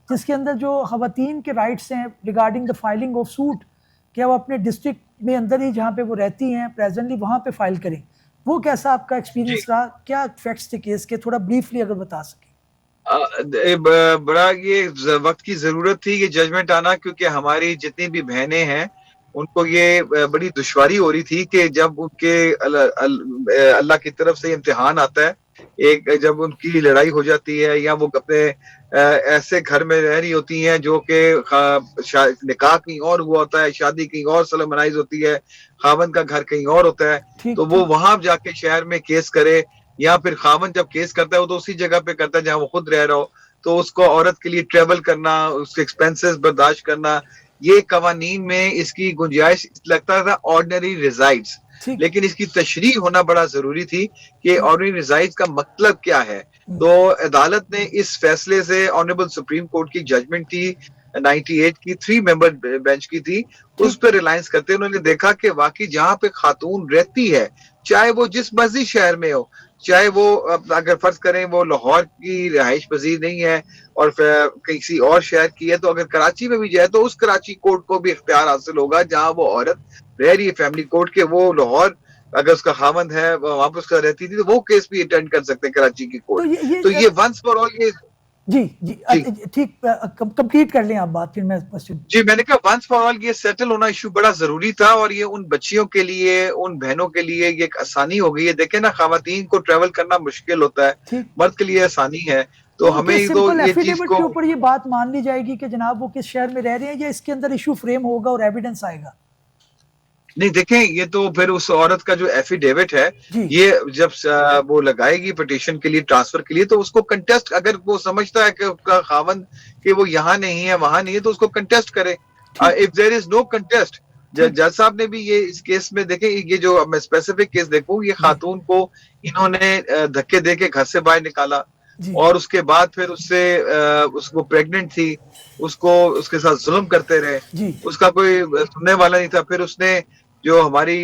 S1: جس کے اندر جو خواتین کے رائٹس ہیں regarding the filing of suit, کیا وہ اپنے ڈسٹرکٹ میں اندر ہی جہاں پہ وہ رہتی ہیں پریزنٹلی وہاں پہ فائل کریں, وہ کیسا آپ کا ایکسپیرینس رہا, کیا فیکٹس تھے کیس کے, تھوڑا بریفلی اگر بتا سکیں.
S4: بڑا یہ وقت کی ضرورت تھی یہ ججمنٹ آنا, کیونکہ ہماری جتنی بھی بہنیں ہیں ان کو یہ بڑی دشواری ہو رہی تھی کہ جب ان کے اللہ کی طرف سے امتحان آتا ہے, ایک جب ان کی لڑائی ہو جاتی ہے یا وہ اپنے ایسے گھر میں رہ رہی ہوتی ہیں جو کہ نکاح کہیں اور ہوا ہوتا ہے, شادی کہیں اور سلمنائز ہوتی ہے, خاوند کا گھر کہیں اور ہوتا ہے,
S1: ٹھیک
S4: تو وہ وہاں جا کے شہر میں کیس کرے, یا پھر خاوند جب کیس کرتا ہے وہ تو اسی جگہ پہ کرتا ہے جہاں وہ خود رہ رہا ہو, تو اس کو عورت کے لیے ٹریول کرنا, اس کے ایکسپینسز برداشت کرنا, یہ قوانین میں اس کی گنجائش لگتا تھا آرڈنری ریزائڈز,
S1: ٹھیک
S4: لیکن اس کی تشریح ہونا بڑا ضروری تھی کہ آرڈنری ریزائڈز کا مطلب کیا ہے. تو عدالت نے اس فیصلے سے, آنریبل سپریم کورٹ کی ججمنٹ تھی 98 کی, 3 ممبر بینچ کی تھی, اس پہ ریلائنس کرتے انہوں نے دیکھا کہ واقعی جہاں پہ خاتون رہتی ہے, چاہے وہ جس مرضی شہر میں ہو, چاہے وہ اگر فرض کریں وہ لاہور کی رہائش پذیر نہیں ہے اور کسی اور شہر کی ہے, تو اگر کراچی میں بھی جائے تو اس کراچی کورٹ کو بھی اختیار حاصل ہوگا جہاں وہ عورت رہ رہی ہے فیملی کورٹ کے. وہ لاہور اگر اس کا خاوند ہے وہاں پہ اس کا رہتی تھی تو وہ کیس بھی اٹینڈ کر سکتے ہیں کراچی کی کورٹ. تو یہ ونس فار آل یہ
S1: جی جی ٹھیک, کمپلیٹ کر لیں آپ بات, پھر میں
S4: جی میں نے کہا ونس فار آل یہ سیٹل ہونا ایشو بڑا ضروری تھا, اور یہ ان بچیوں کے لیے, ان بہنوں کے لیے یہ ایک آسانی ہو گئی ہے. دیکھیں نا, خواتین کو ٹریول کرنا مشکل ہوتا ہے, مرد کے لیے آسانی ہے, تو ہمیں تو
S1: سمپل
S4: یہ چیز
S1: ایفیڈیوٹ
S4: کو
S1: کے اوپر یہ بات مان لی جائے گی کہ جناب وہ کس شہر میں رہ رہے ہیں, یا اس کے اندر ایشو فریم ہوگا اور ایویڈنس آئے گا؟
S4: نہیں دیکھیں, یہ تو پھر اس عورت کا جو ایفیڈیوٹ ہے یہ جب وہ لگائے گی پٹیشن کے لیے ٹرانسفر کے لیے, تو اس کو کنٹیسٹ, اگر وہ سمجھتا ہے کہ اس کا خاوند کہ وہ یہاں نہیں ہے وہاں نہیں ہے, تو اس کو کنٹیسٹ کرے. If there is know contest, جج صاحب نے بھی یہ اس کیس میں دیکھیں, یہ جو میں اسپیسیفک کیس دیکھوں, یہ خاتون کو انہوں نے دھکے دے کے گھر سے باہر نکالا, اور اس کے بعد پھر اس کو پریگننٹ تھی, اس کو اس کے ساتھ ظلم کرتے رہے, اس کا کوئی سننے والا نہیں تھا. پھر اس نے جو ہماری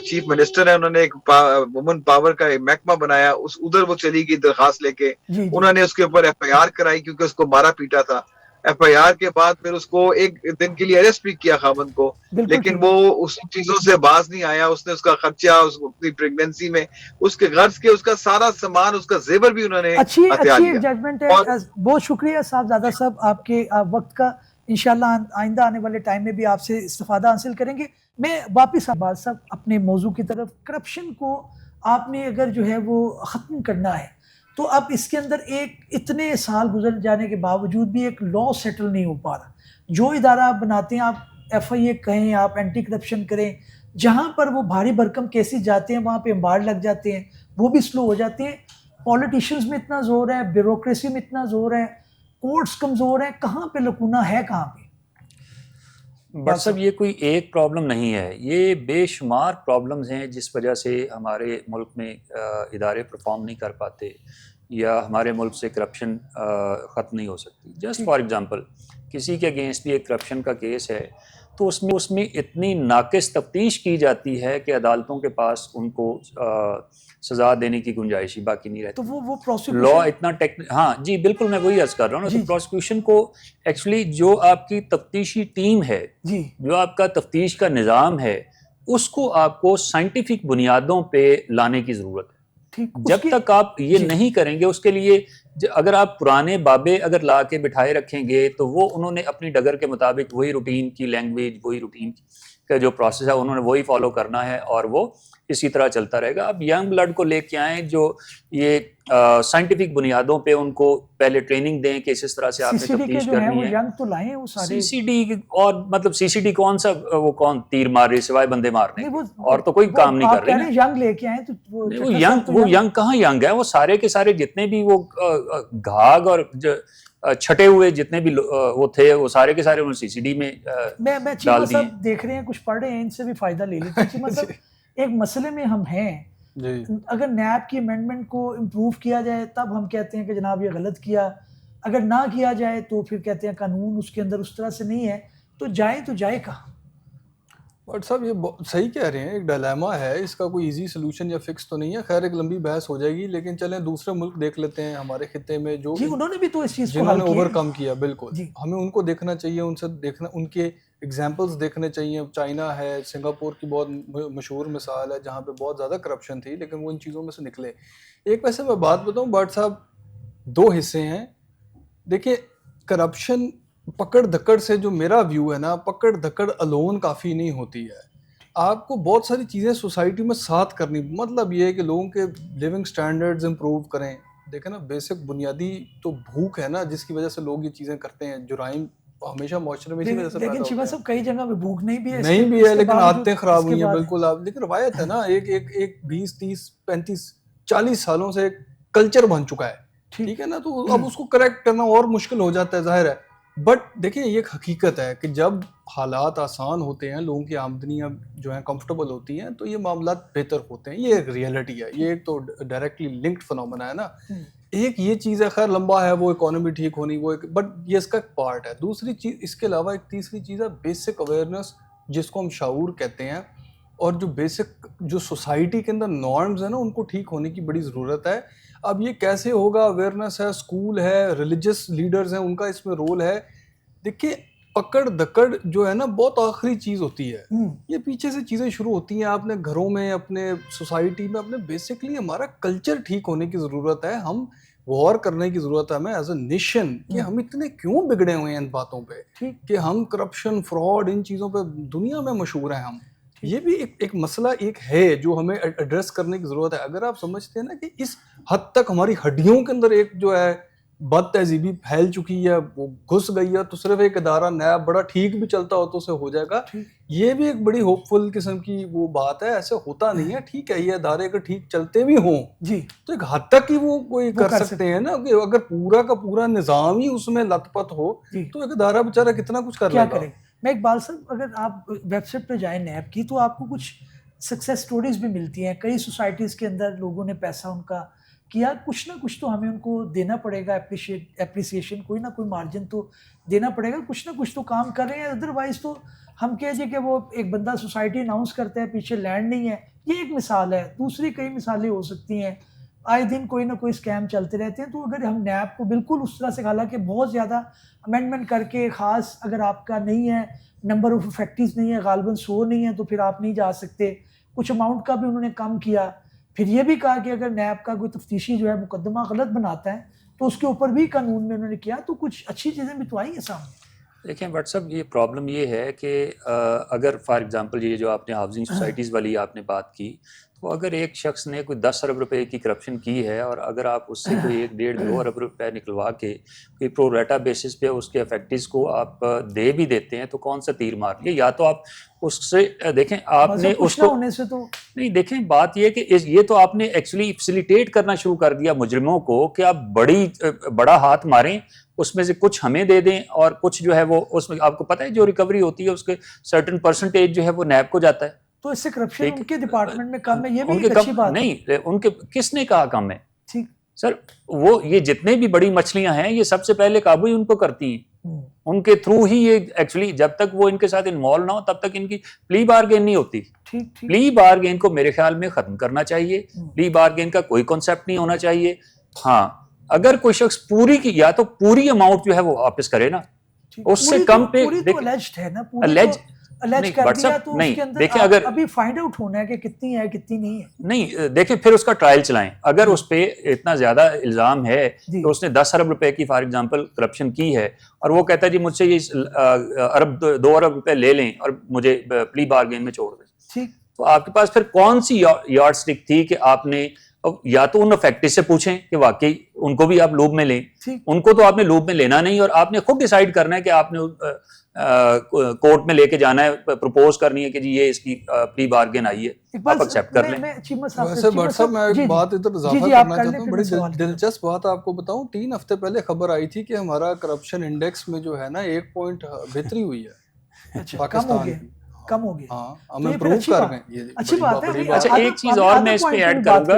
S4: چیف منسٹر ہے انہوں نے ایک وومن پاور کا محکمہ بنایا, ادھر وہ چلی گئی درخواست لے کے, انہوں نے اس کے اوپر ایف آئی آر کرائی کیونکہ اس کو مارا پیٹا تھا. ایف آئی آر کے بعد پھر اس کو 1 دن کے لیے اریسٹ بھی کیا خاوند کو, لیکن وہ اس چیزوں سے باز نہیں آیا. اس نے اس کا خرچہ, اپنی پریگننسی میں اس کے غرض کے اس کا سارا سامان, اس کا زیور بھی انہوں نے ہتھیا لیا.
S1: ججمنٹ ہے. بہت شکریہ صاحب زیادہ صاحب آپ کے وقت کا, انشاءاللہ آئندہ آنے والے ٹائم میں بھی آپ سے استفادہ حاصل کریں گے. میں واپس عباس صاحب اپنے موضوع کی طرف, کرپشن کو آپ نے اگر جو ہے وہ ختم کرنا ہے, تو اب اس کے اندر ایک اتنے سال گزر جانے کے باوجود بھی ایک لا سیٹل نہیں ہو پا رہا. جو ادارہ آپ بناتے ہیں, آپ FIA کہیں, آپ اینٹی کرپشن کریں, جہاں پر وہ بھاری بھرکم کیسز جاتے ہیں وہاں پہ امبارڈ لگ جاتے ہیں, وہ بھی سلو ہو جاتے ہیں. پولیٹیشینز میں اتنا زور ہے, بیوروکریسی میں اتنا زور ہے, کورٹس کمزور ہیں, کہاں پہ لکونہ ہے, کہاں پہ؟
S2: بٹ صاحب یہ کوئی ایک پرابلم نہیں ہے, یہ بے شمار پرابلمز ہیں جس وجہ سے ہمارے ملک میں ادارے پرفارم نہیں کر پاتے یا ہمارے ملک سے کرپشن ختم نہیں ہو سکتی. جسٹ فار ایگزامپل, کسی کے اگینسٹ بھی ایک کرپشن کا کیس ہے تو اس میں اتنی ناقص تفتیش کی جاتی ہے کہ عدالتوں کے پاس ان کو سزا دینے کی گنجائش ہی باقی نہیں رہتی.
S1: تو وہ
S2: لا
S1: پروسیکیوشن,
S2: اتنا ہاں جی بالکل, میں وہی عرض کر رہا ہوں نا. تو پروسیکیوشن کو ایکچولی جو آپ کی تفتیشی ٹیم ہے,
S1: جی
S2: جو آپ کا تفتیش کا نظام ہے, اس کو آپ کو سائنٹیفک بنیادوں پہ لانے کی ضرورت ہے. جب تک آپ یہ نہیں کریں گے, اس کے لیے اگر آپ پرانے بابے اگر لا کے بٹھائے رکھیں گے تو وہ انہوں نے اپنی ڈگر کے مطابق وہی روٹین کی لینگویج, وہی روٹین کا جو پروسیس ہے انہوں نے وہی فالو کرنا ہے اور وہ اسی طرح چلتا رہے گا. اب ینگ بلڈ کو لے کے آئیں جو یہ سائنٹیفک بنیادوں پہ ان کو پہلے ٹریننگ دیں کہ اس طرح سے آپ نے تفتیش کرنی ہے.
S1: ینگ تو لائیں وہ سارے
S2: CCD اور مطلب CCD کون سا, وہ کون تیر مار رہی سوائے بندے مارنے, اور تو کوئی کام نہیں کر رہے نا.
S1: ینگ لے کے آئیں تو
S2: وہ ینگ کہاں ینگ ہے, وہ سارے کے سارے جتنے بھی وہ گھاگ اور چھٹے ہوئے جتنے بھی وہ تھے وہ سارے کے سارے انہوں نے CCD میں ڈال دیے.
S1: دیکھ رہے ہیں کچھ پڑھ رہے ہیں, ان سے بھی فائدہ لے لیتے. مطلب ایک مسئلے میں ہم ہیں, اگر نیب کی امینڈمنٹ کو امپروو کیا جائے تب ہم کہتے ہیں کہ جناب یہ غلط کیا, اگر نہ کیا جائے تو پھر کہتے ہیں قانون اس کے اندر اس طرح سے نہیں ہے, تو جائے کہاں؟
S3: بٹ صاحب یہ صحیح کہہ رہے ہیں, ایک ڈائلیما ہے, اس کا کوئی ایزی سلوشن یا فکس تو نہیں ہے. خیر ایک لمبی بحث ہو جائے گی, لیکن چلیں دوسرے ملک دیکھ لیتے ہیں ہمارے خطے میں جو
S1: انہوں نے بھی تو اس چیز کو
S3: جنہوں نے اوور کم کیا. بالکل ہمیں ان کو دیکھنا چاہیے, ان سے دیکھنا, ان کے ایگزامپلس دیکھنے چاہیے. چائنا ہے, سنگاپور کی بہت مشہور مثال ہے جہاں پہ بہت زیادہ کرپشن تھی لیکن وہ ان چیزوں میں سے نکلے. ایک ویسے میں بات بتاؤں بٹ صاحب, دو حصے ہیں. دیکھیں کرپشن پکڑ دھکڑ سے, جو میرا ویو ہے نا, پکڑ دھکڑ الون کافی نہیں ہوتی ہے. آپ کو بہت ساری چیزیں سوسائٹی میں ساتھ کرنی, مطلب یہ ہے کہ لوگوں کے لیونگ سٹینڈرڈز امپروو کریں. دیکھیں نا, بیسک بنیادی تو بھوک ہے نا جس کی وجہ سے لوگ یہ چیزیں کرتے ہیں. جرائم ہمیشہ معاشرے میں اسی وجہ سے پیدا ہوتے ہیں.
S1: لیکن شیوا صاحب کئی جگہ پہ بھوک نہیں
S3: بھی ہے لیکن عادتیں خراب ہوئی ہیں. بالکل آپ لیکن روایت ہے نا, ایک 20 30 35 40 سالوں سے ایک کلچر بن چکا ہے, ٹھیک ہے نا. تو اب اس کو کریکٹ کرنا اور مشکل ہو جاتا ہے, ظاہر ہے. بٹ دیکھیں یہ ایک حقیقت ہے کہ جب حالات آسان ہوتے ہیں, لوگوں کی آمدنیاں جو ہیں کمفرٹیبل ہوتی ہیں, تو یہ معاملات بہتر ہوتے ہیں. یہ ایک ریئلٹی ہے, یہ ایک تو ڈائریکٹلی لنکڈ فنومینا ہے نا. ایک یہ چیز ہے, خیر لمبا ہے وہ, اکانومی ٹھیک ہونی وہ, بٹ یہ اس کا ایک پارٹ ہے. دوسری چیز اس کے علاوہ ایک تیسری چیز ہے بیسک اویئرنیس, جس کو ہم شعور کہتے ہیں. اور جو بیسک جو سوسائٹی کے اندر نارمز ہیں نا, ان کو ٹھیک ہونے کی بڑی ضرورت ہے. اب یہ کیسے ہوگا؟ اویئرنیس ہے, اسکول ہے, ریلیجس لیڈرز ہیں, ان کا اس میں رول ہے. دیکھیں پکڑ دکڑ جو ہے نا بہت آخری چیز ہوتی ہے, یہ پیچھے سے چیزیں شروع ہوتی ہیں. آپ نے گھروں میں, اپنے سوسائٹی میں, اپنے بیسکلی ہمارا کلچر ٹھیک ہونے کی ضرورت ہے. ہم غور کرنے کی ضرورت ہے ہمیں ایز اے نیشن کہ ہم اتنے کیوں بگڑے ہوئے ہیں ان باتوں پہ, کہ ہم کرپشن, فراڈ, ان چیزوں پہ دنیا میں مشہور ہیں ہم. یہ بھی ایک مسئلہ ایک ہے جو ہمیں ایڈریس کرنے کی ضرورت ہے. اگر آپ سمجھتے ہیں نا کہ اس حد تک ہماری ہڈیوں کے اندر ایک جو ہے بد تہذیبی پھیل چکی ہے, وہ گھس گئی ہے, تو صرف ایک ادارہ نیا بڑا ٹھیک بھی چلتا ہو تو اسے ہو جائے گا. یہ بھی ایک بڑی ہوپ فل قسم کی وہ بات ہے. ایسے ہوتا نہیں ہے. ٹھیک ہے, یہ ادارے اگر ٹھیک چلتے بھی ہوں تو ایک حد تک ہی وہ کوئی کر سکتے ہیں نا. کہ اگر پورا کا پورا نظام ہی اس میں لت پت ہو تو ایک ادارہ بیچارہ کتنا کچھ کر لے گا.
S1: میں اقبال صاحب, اگر آپ ویب سائٹ پہ جائیں نیب کی, تو آپ کو کچھ سکسیس سٹوریز بھی ملتی ہیں. کئی سوسائٹیز کے اندر لوگوں نے پیسہ ان کا کیا, کچھ نہ کچھ تو ہمیں ان کو دینا پڑے گا, اپریسیشن, کوئی نہ کوئی مارجن تو دینا پڑے گا. کچھ نہ کچھ تو کام کر رہے ہیں, ادروائز تو ہم کہہ کہ وہ ایک بندہ سوسائٹی اناؤنس کرتا ہے, پیچھے لینڈ نہیں ہے. یہ ایک مثال ہے, دوسری کئی مثالیں ہو سکتی ہیں. آئے دن کوئی نہ کوئی اسکیم چلتے رہتے ہیں. تو اگر ہم نیب کو بالکل اس طرح سے, حالانکہ بہت زیادہ امینڈمنٹ کر کے, خاص اگر آپ کا نہیں ہے, نمبر آف افیکٹیوز نہیں ہے, غالباً 100 نہیں ہے, تو پھر آپ نہیں جا سکتے. کچھ اماؤنٹ کا بھی انہوں نے کم کیا. پھر یہ بھی کہا کہ اگر نیب کا کوئی تفتیشی جو ہے مقدمہ غلط بناتا ہے تو اس کے اوپر بھی قانون میں انہوں نے کیا. تو کچھ اچھی چیزیں بھی تو آئی ہیں سامنے.
S2: دیکھیں بٹ صاحب, یہ پرابلم یہ ہے کہ اگر فار ایگزامپل یہ جو آپ نے ہاؤسنگ سوسائٹیز والی آپ نے بات کی, تو اگر ایک شخص نے کوئی 10 ارب روپے کی کرپشن کی ہے اور اگر آپ اس سے کوئی 1.5-2 ارب روپے نکلوا کے کوئی پرو ریٹا بیسس پہ اس کے افیکٹس کو آپ دے بھی دیتے ہیں تو کون سا تیر مار لیے؟ یا تو آپ اس سے دیکھیں آپ نے اس کو
S1: ہونے سے تو
S2: نہیں، دیکھیں بات یہ کہ یہ تو آپ نے ایکچولی فیسیلیٹیٹ کرنا شروع کر دیا مجرموں کو کہ آپ بڑا ہاتھ ماریں، اس میں سے کچھ ہمیں دے دیں اور کچھ جو ہے وہ اس میں آپ کو پتہ ہے جو ریکوری ہوتی ہے اس کے سرٹن پرسنٹیج جو ہے وہ نیب کو جاتا ہے.
S1: تو اس سے کرپشن ان کے ڈپارٹمنٹ میں کم ہے، یہ بھی
S2: ان کے
S1: ایک اچھی
S2: کم
S1: بات ہے.
S2: نہیں، ان کے کس نے کہا کم ہے؟
S1: ٹھیک
S2: سر وہ یہ جتنے بھی بڑی مچھلیاں ہیں یہ سب سے پہلے قابو ہی ان کو کرتی ہیں، ان کے تھرو ہی یہ ایکچولی جب تک وہ ان کے ساتھ انوالو نہ ہو تب تک ان کی پلی بارگین نہیں ہوتی. پلی بارگین کو میرے خیال میں ختم کرنا چاہیے، پلی بارگین کا کوئی کانسیپٹ نہیں ہونا چاہیے. ہاں اگر کوئی شخص پوری کی یا تو پوری اماؤنٹ جو ہے وہ واپس کرے نا، اس سے کم پہ دیکھیں اگر
S1: ابھی فائنڈ آؤٹ ہونا ہے کہ کتنی ہے کتنی نہیں ہے.
S2: نہیں دیکھیں پھر اس کا ٹرائل چلائیں. اگر اس پہ اتنا زیادہ الزام ہے کہ اس نے 10 ارب روپے کی فار ایگزامپل کرپشن کی ہے اور وہ کہتا ہے جی مجھ سے یہ 2 ارب روپے لے لیں اور مجھے پلی بارگین میں چھوڑ دیں، تو آپ کے پاس پھر کون سی یارڈ سٹک تھی کہ آپ نے یا تو ان افیکٹس سے پوچھیں کہ واقعی ان کو بھی آپ لوب میں لیں، ان کو تو آپ نے لوب میں لینا نہیں اور آپ نے خود ڈیسائیڈ کرنا ہے کہ آپ نے کورٹ میں لے کے جانا ہے، پروپوز کرنی ہے کہ جی یہ اس کی پلی بارگین آئی ہے، آپ ایکسیپٹ کر لیں.
S3: ویسے بٹ صاحب میں ایک بات ادھر اضافہ کرنا چاہتا ہوں، بڑی دلچسپ بات آپ کو بتاؤں. 3 ہفتے پہلے خبر آئی تھی کہ ہمارا کرپشن انڈیکس میں جو ہے نا 1 پوائنٹ بہتری ہوئی ہے پاکستان کی.
S1: کم ہو گیا.
S3: ہاں ہم امپروو کر رہے ہیں، یہ
S1: اچھی بات ہے.
S2: اچھا ایک چیز اور میں اس پہ ایڈ کروں گا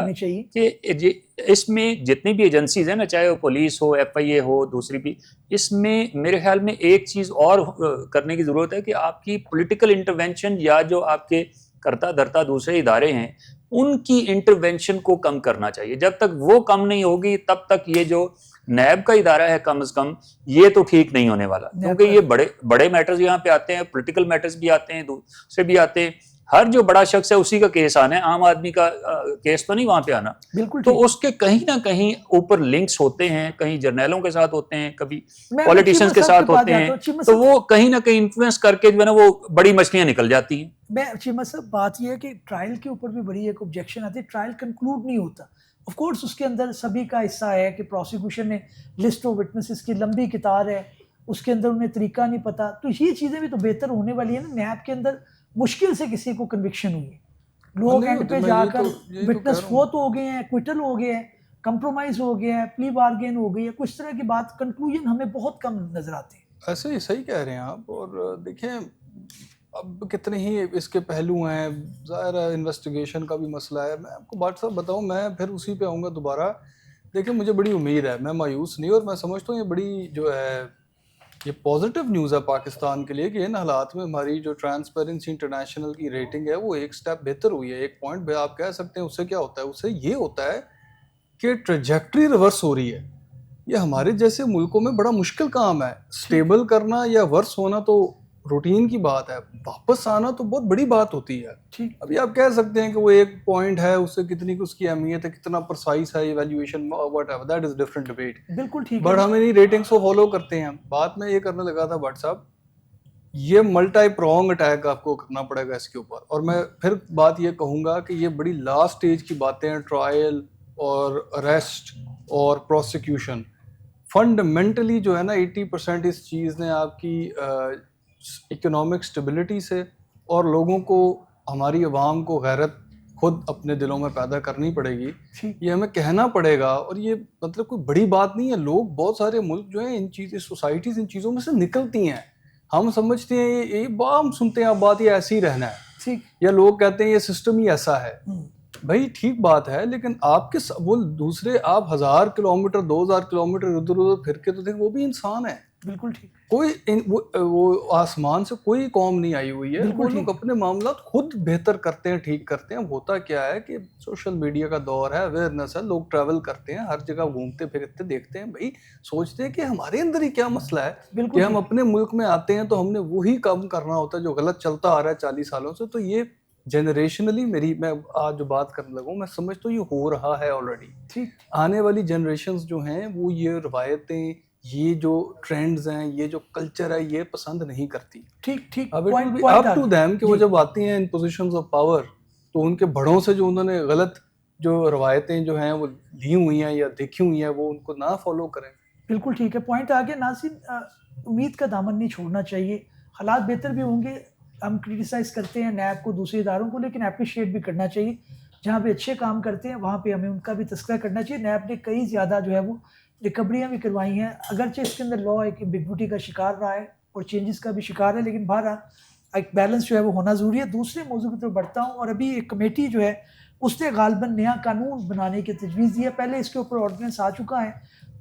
S2: کہ اس میں جتنی بھی ایجنسیز ہیں نا، چاہے وہ پولیس ہو، ایف آئی اے ہو، دوسری بھی، اس میں میرے خیال میں ایک چیز اور کرنے کی ضرورت ہے کہ آپ کی پولیٹیکل انٹرونشن یا جو آپ کے کرتا دھرتا دوسرے ادارے ہیں ان کی انٹرونشن کو کم کرنا چاہیے. جب تک وہ کم نہیں ہوگی تب تک یہ جو نیب کا ادارہ ہے کم از کم یہ تو ٹھیک نہیں ہونے والا، کیونکہ یہ بڑے میٹرز یہاں پہ آتے ہیں، پولیٹیکل میٹرز بھی آتے ہیں، دوسرے بھی آتے ہیں. ہر جو بڑا شخص ہے اسی کا کیس آنا ہے، عام آدمی کا کیس تو نہیں وہاں پہ آنا. تو اس کے کہیں نہ کہیں اوپر لنکس ہوتے ہیں، کہیں جرنیلوں کے ساتھ ہوتے ہیں، کبھی پولیٹیشینز کے ساتھ ہوتے ہیں، تو وہ کہیں نہ کہیں انفلوئنس کر کے جو ہے نا وہ بڑی مچھلیاں نکل جاتی ہیں.
S1: میں چیمہ صاحب بات یہ ہے کہ ٹرائل کے اوپر بھی بڑی ایک آبجیکشن آتی ہے. ٹرائل کنکلوڈ نہیں ہوتا. آف کورس اس کے اندر سبھی کا حصہ ہے کہ پروسیکیوشن نے لسٹ آف وٹنسز کی لمبی کتار ہے، اس کے اندر انہیں طریقہ نہیں پتا. تو یہ چیزیں بھی تو بہتر ہونے والی ہیں نا. نیب کے اندر مشکل سے کسی کو کنوکشن ہوئی ہے، لوگ اینڈ پہ جا کر وٹنس فوت ہو گئے ہیں، کوئٹل ہو گئے ہیں، کمپرومائز ہو گیا ہے، پلی بارگین ہو گئی ہے، کچھ طرح کی بات. کنکلوژن ہمیں بہت کم نظر آتے ہیں.
S3: ایسے ہی صحیح کہہ رہے ہیں آپ. اور دیکھیں اب کتنے ہی اس کے پہلو ہیں، ظاہر ہے انویسٹیگیشن کا بھی مسئلہ ہے. میں آپ کو بات صاحب بتاؤں، میں پھر اسی پہ آؤں گا دوبارہ. دیکھیں مجھے بڑی امید ہے، میں مایوس نہیں، اور میں سمجھتا ہوں یہ بڑی جو ہے یہ پازیٹیو نیوز ہے پاکستان کے لیے کہ ان حالات میں ہماری جو ٹرانسپیرنسی انٹرنیشنل کی ریٹنگ ہے وہ ایک سٹیپ بہتر ہوئی ہے. 1 پوائنٹ آپ کہہ سکتے ہیں. اس سے کیا ہوتا ہے؟ اس سے یہ ہوتا ہے کہ ٹریجیکٹری ریورس ہو رہی ہے. یہ ہمارے جیسے ملکوں میں بڑا مشکل کام ہے. سٹیبل کرنا یا ورس ہونا تو روٹین کی بات ہے، واپس آنا تو بہت بڑی بات ہوتی ہے. ابھی آپ کہہ سکتے ہیں کہ وہ 1 پوائنٹ ہے، اس سے کتنی اس کی اہمیت ہے، کتنا پرسائز ہے evaluation, what ever, that is different debate.
S1: بالکل ٹھیک ہے،
S3: بٹ ہم انہیں ریٹنگس کو فالو کرتے ہیں. بات میں یہ کرنے لگا تھا بٹ صاحب، یہ ملٹی پرونگ اٹیک آپ کو کرنا پڑے گا اس کے اوپر. اور میں پھر بات یہ کہوں گا کہ یہ بڑی لاسٹ سٹیج کی باتیں ہیں، ٹرائل اور اریسٹ اور پروسیکیوشن. فنڈامنٹلی جو ہے نا 80% اس چیز نے آپ کی اکنامک سٹیبلٹی سے اور لوگوں کو، ہماری عوام کو غیرت خود اپنے دلوں میں پیدا کرنی پڑے گی. یہ ہمیں کہنا پڑے گا. اور یہ مطلب کوئی بڑی بات نہیں ہے. لوگ بہت سارے ملک جو ہیں ان سوسائٹیز ان چیزوں میں سے نکلتی ہیں. ہم سمجھتے ہیں یہ ہم سنتے ہیں اب بات یہ ایسے ہی رہنا ہے، یا لوگ کہتے ہیں یہ سسٹم ہی ایسا ہے. بھائی ٹھیک بات ہے، لیکن آپ کے وہ دوسرے آپ 1000 کلومیٹر 2000 کلومیٹر ادھر ادھر پھر کے تو دیکھ، وہ بھی انسان ہے.
S1: بالکل ٹھیک.
S3: کوئی وہ آسمان سے کوئی قوم نہیں آئی ہوئی ہے. وہ لوگ اپنے معاملات خود بہتر کرتے ہیں، ٹھیک کرتے ہیں. ہوتا کیا ہے کہ سوشل میڈیا کا دور ہے، اویئرنیس ہے، لوگ ٹریول کرتے ہیں، ہر جگہ گھومتے پھرتے دیکھتے ہیں. بھائی سوچتے ہیں کہ ہمارے اندر ہی کیا مسئلہ ہے کہ ہم اپنے ملک میں آتے ہیں تو ہم نے وہی کام کرنا ہوتا ہے جو غلط چلتا آ رہا ہے 40 سالوں سے. تو یہ جنریشنلی میں آج جو بات کرنے لگا ہوں، میں سمجھتا ہوں یہ ہو رہا ہے آلریڈی. آنے والی جنریشنز جو ہیں وہ یہ روایتیں، یہ جو ٹرینڈز ہیں، یہ جو کلچر ہے، یہ پسند نہیں کرتی.
S1: ٹھیک
S3: اب ٹو دیم کہ وہ جب آتی ہیں ان پوزیشنز آف پاور تو ان کے بڑوں سے جو انہوں نے غلط جو روایتیں جو ہیں وہ لی ہوئی ہیں یا دیکھی ہوئی ہیں وہ ان کو نہ فالو کریں.
S1: بالکل ٹھیک ہے, پوائنٹ آ گیا. ناظرین, امید کا دامن نہیں چھوڑنا چاہیے. حالات بہتر بھی ہوں گے, ہم کرٹیسائز کرتے ہیں نیب کو, دوسرے اداروں کو, لیکن اپریشیٹ بھی کرنا چاہیے. جہاں پہ اچھے کام کرتے ہیں وہاں پہ ہمیں ان کا بھی تذکرہ کرنا چاہیے. نیب نے کئی زیادہ جو ہے وہ ریکوریاں بھی کروائی ہیں, اگرچہ اس کے اندر لا ایک ایمبیگوٹی کا شکار رہا ہے اور چینجز کا بھی شکار ہے, لیکن بہرحال ایک بیلنس جو ہے وہ ہونا ضروری ہے. دوسرے موضوع کی طرف بڑھتا ہوں, اور ابھی ایک کمیٹی جو ہے اس نے غالباً نیا قانون بنانے کی تجویز دی ہے. پہلے اس کے اوپر آرڈیننس آ چکا ہے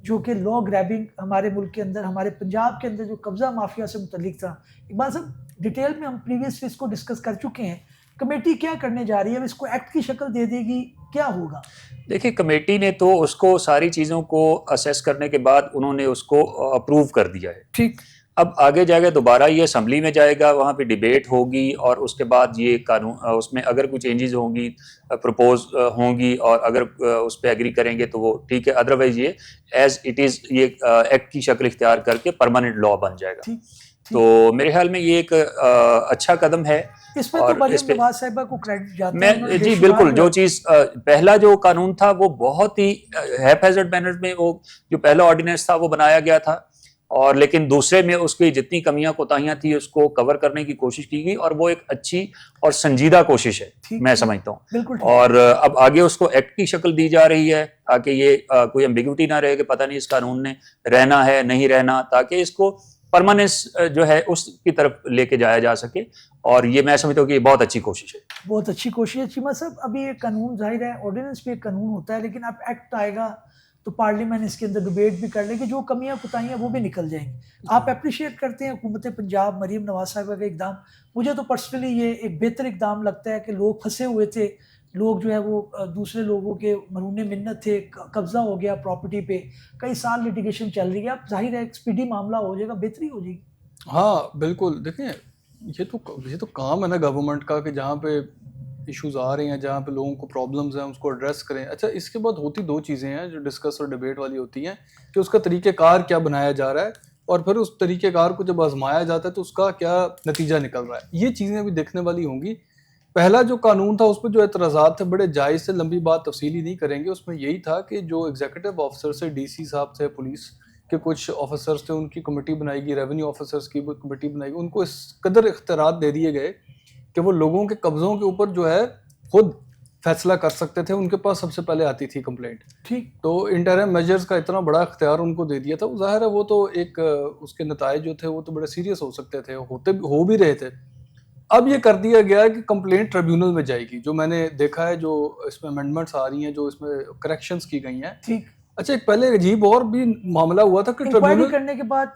S1: جو کہ لا گریبنگ ہمارے ملک کے اندر, ہمارے پنجاب کے اندر جو قبضہ مافیا سے متعلق تھا. اقبال صاحب, ڈیٹیل میں ہم پریویس اس کو ڈسکس کر چکے ہیں. کمیٹی کیا کرنے جا رہی ہے, اب اس کو ایکٹ کی شکل دے دے گی, کیا ہوگا؟
S2: دیکھیں, کمیٹی نے تو اس کو ساری چیزوں کو اسیس کرنے کے بعد انہوں نے اس کو اپروو کر دیا ہے.
S1: ٹھیک,
S2: اب آگے جائے گا, دوبارہ یہ اسمبلی میں جائے گا, وہاں پہ ڈیبیٹ ہوگی, اور اس کے بعد یہ قانون, اس میں اگر کوئی چینجز ہوں گی پرپوز ہوں گی, اور اگر اس پہ ایگری کریں گے تو وہ ٹھیک ہے, ادروائز یہ ایز اٹ از یہ ایکٹ کی شکل اختیار کر کے پرماننٹ لا بن جائے گا. تو میرے خیال میں یہ ایک اچھا قدم ہے.
S1: اس پہ تو مریم نواز صاحبہ کو کریڈٹ جاتا ہے.
S2: جی بالکل, جو چیز پہلا جو قانون تھا وہ بہت ہی ہیپ ہیزرڈ مینر میں, وہ جو پہلا آرڈیننس تھا وہ بنایا گیا تھا, اور لیکن دوسرے میں اس کی جتنی کمیاں کوتاہیاں تھیں اس کو کور کرنے کی کوشش کی گئی, اور وہ ایک اچھی اور سنجیدہ کوشش ہے میں سمجھتا ہوں. اور اب آگے اس کو ایکٹ کی شکل دی جا رہی ہے تاکہ یہ کوئی ایمبیگوٹی نہ رہے کہ پتہ نہیں اس قانون نے رہنا ہے نہیں رہنا, تاکہ اس کو پرماننس جو ہے اس کی طرف لے کے جایا جا سکے. اور یہ میں سمجھتا ہوں کہ یہ بہت اچھی کوشش ہے.
S1: بہت اچھی کوشش ہے چیمہ صاحب. ابھی یہ قانون ظاہر ہے آرڈیننس پہ ایک قانون ہوتا ہے, لیکن اب ایکٹ آئے گا تو پارلیمنٹ اس کے اندر ڈیبیٹ بھی کر لے گی, جو کمیاں کوتاہیاں وہ بھی نکل جائیں گی. آپ اپریشیٹ کرتے ہیں حکومت پنجاب مریم نواز صاحبہ کا اقدام. مجھے تو پرسنلی یہ ایک بہتر اقدام لگتا ہے کہ لوگ پھنسے ہوئے تھے, لوگ جو ہے وہ دوسرے لوگوں کے مرہون منت تھے, قبضہ ہو گیا پراپرٹی پہ, کئی سال لیٹیگیشن چل رہی ہے. اب ظاہر ہے ایک اسپیڈی معاملہ ہو جائے گا, بہتری ہو جائے گی.
S3: ہاں بالکل, دیکھیں یہ تو کام ہے نا گورنمنٹ کا کہ جہاں پہ ایشوز آ رہے ہیں, جہاں پہ لوگوں کو پرابلمز ہیں اس کو ایڈریس کریں. اچھا, اس کے بعد ہوتی دو چیزیں ہیں جو ڈسکس اور ڈیبیٹ والی ہوتی ہیں کہ اس کا طریقہ کار کیا بنایا جا رہا ہے, اور پھر اس طریقہ کار کو جب آزمایا جاتا ہے تو اس کا کیا نتیجہ نکل رہا ہے. یہ چیزیں بھی دیکھنے والی ہوں گی. پہلا جو قانون تھا اس پہ جو اعتراضات تھے بڑے جائز سے, لمبی بات تفصیلی نہیں کریں گے. اس میں یہی تھا کہ جو ایگزیکٹو آفیسر سے, ڈی سی صاحب تھے, پولیس کے کچھ آفیسرز تھے, ان کی کمیٹی بنائی گئی, ریونیو آفیسرز کی کمیٹی بنائی گئی, ان کو اس قدر اختیارات دے دیے گئے کہ وہ لوگوں کے قبضوں کے اوپر جو ہے خود فیصلہ کر سکتے تھے. ان کے پاس سب سے پہلے آتی تھی کمپلینٹ. ٹھیک, تو انٹرم میجرز کا اتنا بڑا اختیار ان کو دے دیا تھا. ظاہر ہے وہ تو ایک اس کے نتائج جو تھے وہ تو بڑے سیریس ہو سکتے تھے, ہو بھی رہے تھے. اب یہ کر دیا گیا ہے کہ کمپلینٹ ٹریبیونل میں جائے گی. جو میں نے دیکھا ہے, جو اس میں امینڈمنٹس آ رہی ہیں, جو اس میں کریکشنز کی گئی ہیں. ٹھیک, اچھا, ایک پہلے عجیب اور بھی معاملہ ہوا تھا کہ ٹریبیونل کرنے کے بعد,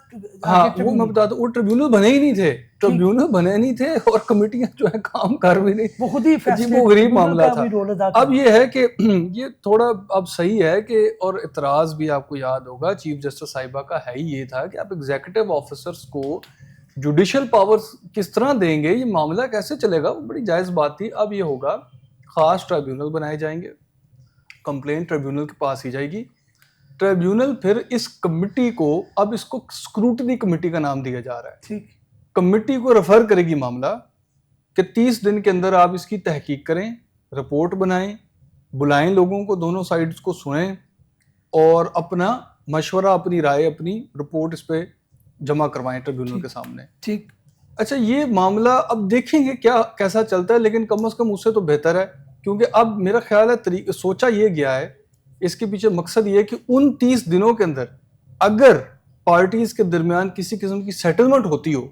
S3: ہاں وہ میں بتا دوں, وہ ٹریبیونل بنے ہی نہیں تھے. ٹریبیونل بنے نہیں تھے اور کمیٹیاں جو ہے کام کر بھی نہیں, وہ خود ہی عجیب و غریب معاملہ تھا. اب یہ ہے کہ یہ تھوڑا اب صحیح ہے کہ, اور اعتراض بھی آپ کو یاد ہوگا چیف جسٹس صاحبہ کا ہے ہی یہ تھا کہ آپ ایگزیکٹو آفیسرس کو جوڈیشل پاورز کس طرح دیں گے, یہ معاملہ کیسے چلے گا, وہ بڑی جائز بات تھی. اب یہ ہوگا خاص ٹریبیونل بنائے جائیں گے, کمپلینٹ ٹریبیونل کے پاس ہی جائے گی. ٹریبیونل پھر اس کمیٹی کو, اب اس کو اسکروٹنی کمیٹی کا نام دیا جا رہا ہے. ٹھیک, کمیٹی کو ریفر کرے گی معاملہ کہ 30 دن کے اندر آپ اس کی تحقیق کریں, رپورٹ بنائیں, بلائیں لوگوں کو, دونوں سائڈز کو سنیں اور اپنا مشورہ, اپنی رائے, اپنی رپورٹ اس پہ جمع کروائیں ٹریبیونل کے سامنے. ٹھیک, اچھا, یہ معاملہ اب دیکھیں گے کیا کیسا چلتا ہے, لیکن کم از کم اس سے تو بہتر ہے, کیونکہ اب میرا خیال ہے سوچا یہ گیا ہے, اس کے پیچھے مقصد یہ ہے کہ ان 30 دنوں کے اندر اگر پارٹیز کے درمیان کسی قسم کی سیٹلمنٹ ہوتی ہو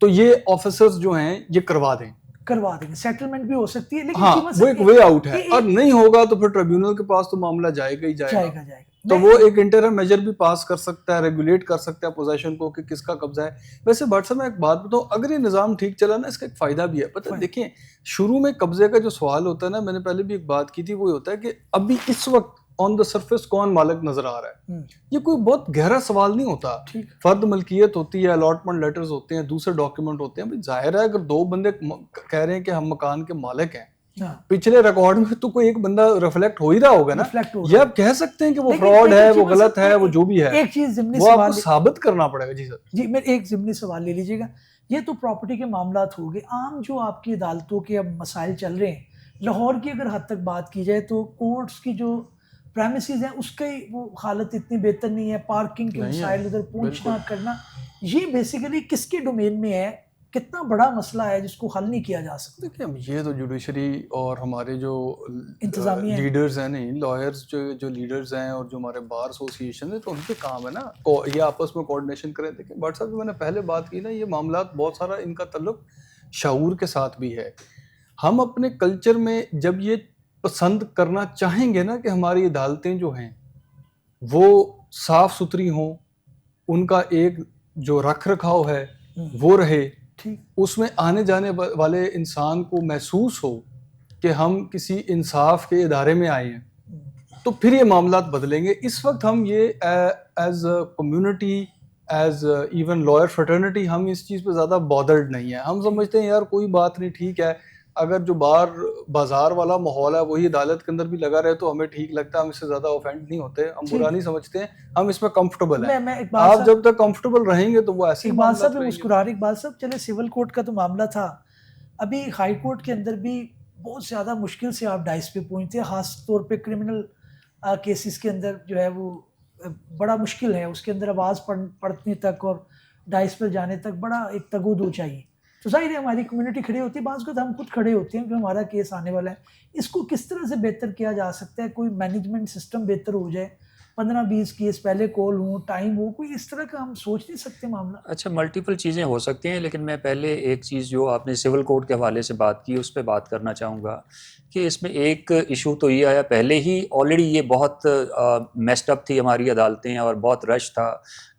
S3: تو یہ آفیسرز جو ہیں یہ کروا دیں گے. سیٹلمنٹ بھی ہو سکتی ہے, لیکن ہاں وہ ایک وے آؤٹ ہے. اور نہیں ہوگا تو پھر ٹریبیونل کے پاس تو معاملہ جائے گا ہی جائے گا. تو وہ ایک انٹرم میجر بھی پاس کر سکتا ہے, ریگولیٹ کر سکتا ہے پوزیشن کو کہ کس کا قبضہ ہے. ویسے بٹ صاحب میں ایک بات بتاؤں, اگر یہ نظام ٹھیک چلا نا, اس کا ایک فائدہ بھی ہے. پتہ دیکھیں, شروع میں قبضے کا جو سوال ہوتا ہے نا, میں نے پہلے بھی ایک بات کی تھی, وہ ہوتا ہے کہ ابھی اس وقت آن دا سرفیس کون مالک نظر آ رہا ہے. یہ کوئی بہت گہرا سوال نہیں ہوتا. فرد ملکیت ہوتی ہے, الاٹمنٹ لیٹرز ہوتے ہیں, دوسرے ڈاکیومنٹ ہوتے ہیں. ظاہر ہے اگر 2 بندے کہہ رہے ہیں کہ ہم مکان کے مالک ہیں, پچھلے ریکارڈ میں تو کوئی ایک بندہ ریفلیکٹ ہو ہی رہا ہوگا نا. یہ آپ کہہ سکتے ہیں کہ وہ فراڈ ہے, وہ غلط ہے, وہ جو بھی ہے, ایک چیز وہ آپ کو ثابت کرنا پڑے گا. جی سر,
S1: جی میں ایک ضمنی سوال لے لیجیے گا. یہ تو پراپرٹی کے معاملات ہو گئے. عام جو آپ کی عدالتوں کے اب مسائل چل رہے ہیں, لاہور کی اگر حد تک بات کی جائے تو کورٹس کی جو پریمیسز ہیں اس کی وہ حالت اتنی بہتر نہیں ہے, پارکنگ کے
S3: نہیں ہے،
S1: مسائل ادھر پہنچنا کرنا, یہ بیسیکلی کس کے ڈومین میں ہے, کتنا بڑا مسئلہ ہے جس کو حل نہیں کیا جا سکتا.
S3: دیکھیں یہ تو جوڈیشری اور ہمارے جو
S1: انتظامیہ ہیں.
S3: لیڈرز ہیں, نہیں لائرز جو لیڈرز ہیں اور جو ہمارے بار ایسوسیشن ہیں, تو ان کے کام ہے نا یہ آپس میں کوآرڈینیشن کریں. دیکھیں بٹ صاحب جو میں نے پہلے بات کی نا, یہ معاملات بہت سارا ان کا تعلق شعور کے ساتھ بھی ہے. ہم اپنے کلچر میں جب یہ پسند کرنا چاہیں گے نا کہ ہماری عدالتیں جو ہیں وہ صاف ستھری ہوں, ان کا ایک جو رکھ رکھاؤ ہے وہ رہے, اس میں آنے جانے والے انسان کو محسوس ہو کہ ہم کسی انصاف کے ادارے میں آئے ہیں, تو پھر یہ معاملات بدلیں گے. اس وقت ہم یہ as a community, as even lawyer fraternity, ہم اس چیز پہ زیادہ بادرڈ نہیں ہیں. ہم سمجھتے ہیں یار کوئی بات نہیں, ٹھیک ہے, اگر جو بازار والا ماحول ہے وہی عدالت کے اندر بھی لگا رہے تو ہمیں ٹھیک لگتا ہے, ہم اس سے زیادہ اوفینڈ نہیں ہوتے, ہم برا نہیں سمجھتے ہیں, ہم اس میں کمفرٹیبل ہیں. آپ جب تک کمفرٹیبل رہیں گے تو وہ ایسے
S1: اقبال صاحب مسکرا رہے. اقبال صاحب چلے سول کورٹ کا تو معاملہ تھا, ابھی ہائی کورٹ کے اندر بھی بہت زیادہ مشکل سے آپ ڈائس پہ پہنچتے ہیں, خاص طور پہ کرمنل کیسز کے اندر جو ہے وہ بڑا مشکل ہے, اس کے اندر آواز پڑھنے تک اور ڈائس پر جانے تک بڑا ایک تگودو چاہیے. تو ظاہر ہے ہماری کمیونٹی کھڑی ہوتی ہے, بعض کو ہم خود کھڑے ہوتے ہیں کہ ہمارا کیس آنے والا ہے, اس کو کس طرح سے بہتر کیا جا سکتا ہے, کوئی مینجمنٹ سسٹم بہتر ہو جائے, 15-20 کیس پہلے کال ہوں, ٹائم ہو, کوئی اس طرح کا ہم سوچ نہیں سکتے معاملہ.
S2: اچھا ملٹیپل چیزیں ہو سکتی ہیں, لیکن میں پہلے ایک چیز جو آپ نے سول کوڈ کے حوالے سے بات کی اس پہ بات کرنا چاہوں گا کہ اس میں ایک ایشو تو یہ آیا, پہلے ہی آلریڈی یہ بہت میسڈ اپ تھی ہماری عدالتیں اور بہت رش تھا,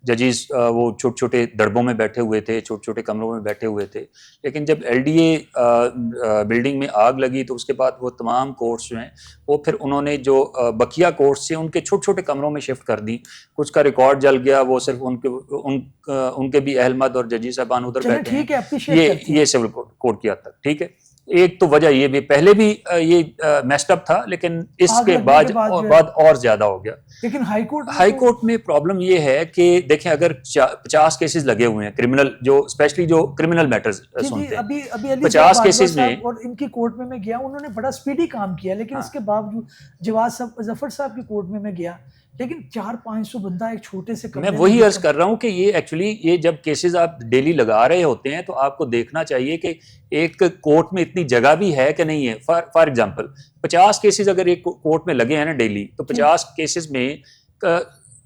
S2: ججز وہ چھوٹے چھوٹے دڑبوں میں بیٹھے ہوئے تھے, چھوٹے چھوٹے کمروں میں بیٹھے ہوئے تھے. لیکن جب ایل ڈی اے بلڈنگ میں آگ لگی تو اس کے بعد وہ تمام کورٹس جو ہیں وہ پھر انہوں نے جو بقیہ کورٹس تھے ان کے چھوٹے چھوٹے کمروں میں شفٹ کر دی. کچھ کا ریکارڈ جل گیا, وہ صرف ان کے بھی اہل مد اور ججی صاحبان ادھر بیٹھے ہیں, یہ سول کوڈ کی حد تک ٹھیک ہے. ایک تو وجہ یہ بھی پہلے بھی یہ میسڈ اپ تھا, لیکن اس کے بعد اور زیادہ ہو گیا.
S1: لیکن
S2: ہائی کورٹ میں پرابلم یہ ہے کہ دیکھیں اگر 50 کیسز لگے ہوئے ہیں کرمنل, جو اسپیشلی جو کرمنل میٹرز سنتے ہیں, 50 کیسز میں,
S1: اور ان کی کورٹ میں گیا, انہوں نے بڑا سپیڈی کام کیا, لیکن اس کے باوجود جواز ظفر صاحب کی کورٹ میں گیا, لیکن 400-500 بندہ ایک چھوٹے سے
S2: میں وہی عرض کر رہا ہوں کہ یہ ایکچولی یہ جب کیسز آپ ڈیلی لگا رہے ہوتے ہیں تو آپ کو دیکھنا چاہیے کہ ایک کورٹ میں اتنی جگہ بھی ہے کہ نہیں ہے. فار ایگزامپل 50 کیسز اگر ایک کورٹ میں لگے ہیں نا ڈیلی, تو 50 کیسز میں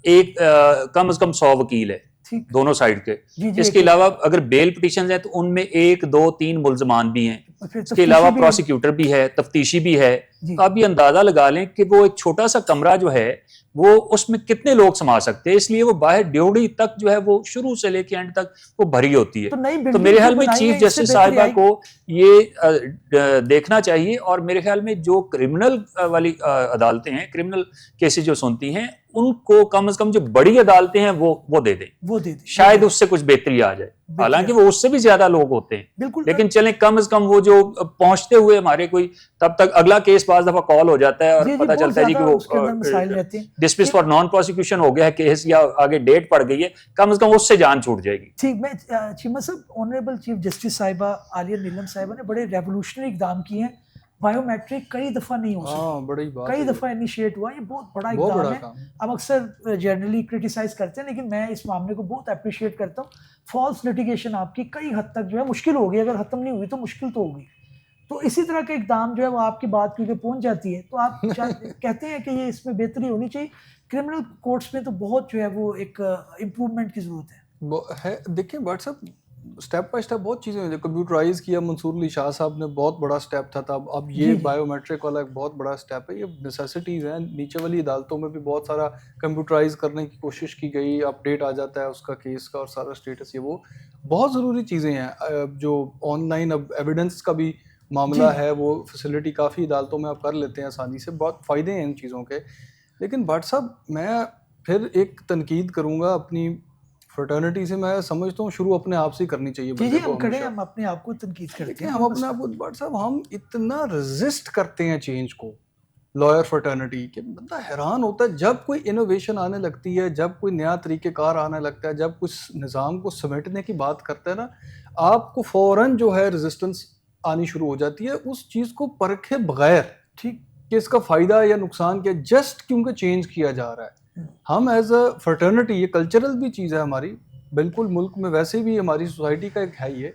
S2: ایک کم از کم 100 وکیل ہے دونوں سائڈ کے. اس کے علاوہ اگر بیل پٹیشنز ہیں تو ان میں 1 2 3 ملزمان بھی ہیں, اس کے علاوہ پروسیکیوٹر بھی ہے, تفتیشی بھی ہے. آپ یہ اندازہ لگا لیں کہ وہ ایک چھوٹا سا کمرہ جو ہے وہ اس میں کتنے لوگ سما سکتے ہیں, اس لیے وہ باہر ڈیوڑی تک جو ہے وہ شروع سے لے کے اینڈ تک وہ بھری ہوتی ہے. تو میرے خیال میں چیف جسٹس صاحبہ کو یہ دیکھنا چاہیے, اور میرے خیال میں جو کرمنل والی عدالتیں ہیں, کرمنل کیسز جو سنتی ہیں, ان کو کم از کم جو بڑی عدالتیں ہیں وہ دے دیں, شاید اس سے کچھ بہتری آ جائے. حالانکہ وہ اس سے بھی زیادہ لوگ ہوتے ہیں, لیکن چلیں کم از کم وہ جو پہنچتے ہوئے ہمارے کوئی تب تک اگلا کیس بعض دفعہ کال ہو جاتا ہے اور پتہ چلتا ہے جی کہ وہ ڈسمس فار نان پروسیکیوشن ہو گیا ہے کیس, یا آگے ڈیٹ پڑ گئی ہے, کم از کم اس سے جان چھوٹ جائے گی.
S1: ٹھیک. میں چیمہ صاحب, آنریبل چیف جسٹس صاحبہ عالیہ نیلم صاحبہ نے بڑے ریولوشنری اقدام کیے ہیں. بایو میٹرک کئی دفعہ نہیں ہو سکتا, کئی دفعہ انیشیٹ ہوا, یہ بہت بڑا اقدام ہے. ہم اکثر جنرلی کرٹیسائز کرتے ہیں, لیکن میں اس معاملے کو بہت اپریشیٹ کرتا ہوں. فالس لٹیگیشن آپ کی کئی حد تک جو ہے مشکل ہوگی, اگر ختم نہیں ہوئی تو مشکل تو ہوگی. تو اسی طرح کا اقدام جو ہے وہ آپ کی بات کیونکہ پہنچ جاتی ہے, تو آپ کہتے ہیں کہ یہ اس میں بہتری ہونی چاہیے. کرمنل کورٹس میں تو بہت جو ہے وہ ایک امپروومنٹ کی ضرورت ہے.
S3: دیکھیں بٹ صاحب اسٹیپ بائی اسٹیپ بہت چیزیں ہیں. کمپیوٹرائز کیا منصور علی شاہ صاحب نے, بہت بڑا اسٹیپ تھا تب. اب یہ بایو میٹرک والا ایک بہت بڑا اسٹیپ ہے. یہ نیسیسٹیز ہیں. نیچے والی عدالتوں میں بھی بہت سارا کمپیوٹرائز کرنے کی کوشش کی گئی, اپڈیٹ آ جاتا ہے اس کا کیس کا اور سارا اسٹیٹس. یہ وہ بہت ضروری چیزیں ہیں. جو آن لائن اب ایویڈنس کا بھی معاملہ ہے, وہ فیسلٹی کافی عدالتوں میں آپ کر لیتے ہیں آسانی سے. بہت فائدے ہیں ان چیزوں کے. لیکن بٹ صاحب میں پھر ایک تنقید کروں گا اپنی فرٹرنٹی سے. میں سمجھتا ہوں شروع اپنے آپ سے کرنی چاہیے.
S1: جی ہم کھڑے, ہم اپنے آپ کو تنقید کرتے ہیں.
S3: ہم اپنے آپ کو بٹ صاحب ہم اتنا ریزسٹ کرتے ہیں چینج کو, لائر فرٹرنٹی, کہ بندہ حیران ہوتا ہے جب کوئی انوویشن آنے لگتی ہے, جب کوئی نیا طریقہ کار آنے لگتا ہے, جب کچھ نظام کو سمیٹنے کی بات کرتا ہے نا, آپ کو فوراً جو ہے ریزسٹنس آنی شروع ہو جاتی ہے اس چیز کو پرکھے بغیر
S1: ٹھیک
S3: کہ اس کا فائدہ یا نقصان کیا، جسٹ کیونکہ چینج کیا جا رہا ہے. ہم ایز اے فرٹرنٹی، یہ کلچرل بھی چیز ہے ہماری، بالکل ملک میں ویسے بھی ہماری سوسائٹی کا ایک ہے یہ،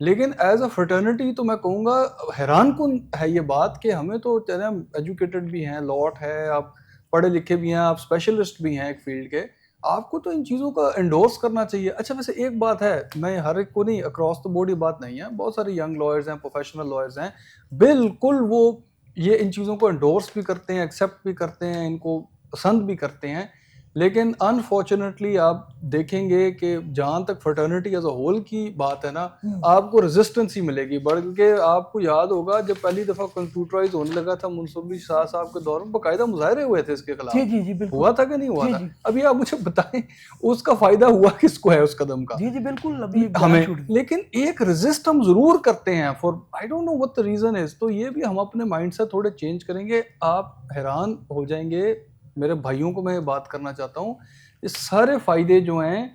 S3: لیکن ایز اے فرٹرنٹی تو میں کہوں گا حیران کن ہے یہ بات کہ ہمیں تو چلے ہم ایجوکیٹڈ بھی ہیں، لاٹ ہے، آپ پڑھے لکھے بھی ہیں، آپ اسپیشلسٹ بھی ہیں ایک فیلڈ کے، آپ کو تو ان چیزوں کا انڈورس کرنا چاہیے. اچھا ویسے ایک بات ہے، میں ہر ایک کو نہیں، اکراس دا بورڈ یہ بات نہیں ہے، بہت سارے ینگ لائرز ہیں، پروفیشنل لائرز ہیں، بالکل وہ یہ ان چیزوں کو انڈورس بھی کرتے ہیں، ایکسیپٹ بھی کرتے ہیں، ان کو پسند بھی کرتے ہیں، لیکن انفارچونیٹلی آپ دیکھیں گے کہ جہاں تک فرٹرنٹی ایز اے ہول کی بات ہے نا، آپ کو ریزسٹنس ہی ملے گی. بلکہ آپ کو یاد ہوگا جب پہلی دفعہ کمپیوٹرائز ہونے لگا تھا منصفی شاہ صاحب کے دور میں، باقاعدہ مظاہرے ہوئے تھے اس کے خلاف.
S1: جی بالکل
S3: ہوا تھا کہ نہیں ہوا
S1: جی
S3: تھا؟
S1: جی
S3: ابھی آپ مجھے بتائیں اس کا فائدہ ہوا کس کو ہے اس قدم کا؟
S1: جی بالکل ابھی
S3: ہمیں. لیکن ایک ریزسٹ ہم ضرور کرتے ہیں for I don't know what the reason is. تو یہ بھی ہم اپنے مائنڈ سے تھوڑے چینج کریں گے، آپ حیران ہو جائیں گے. میرے بھائیوں کو میں یہ بات کرنا چاہتا ہوں، یہ سارے فائدے جو ہیں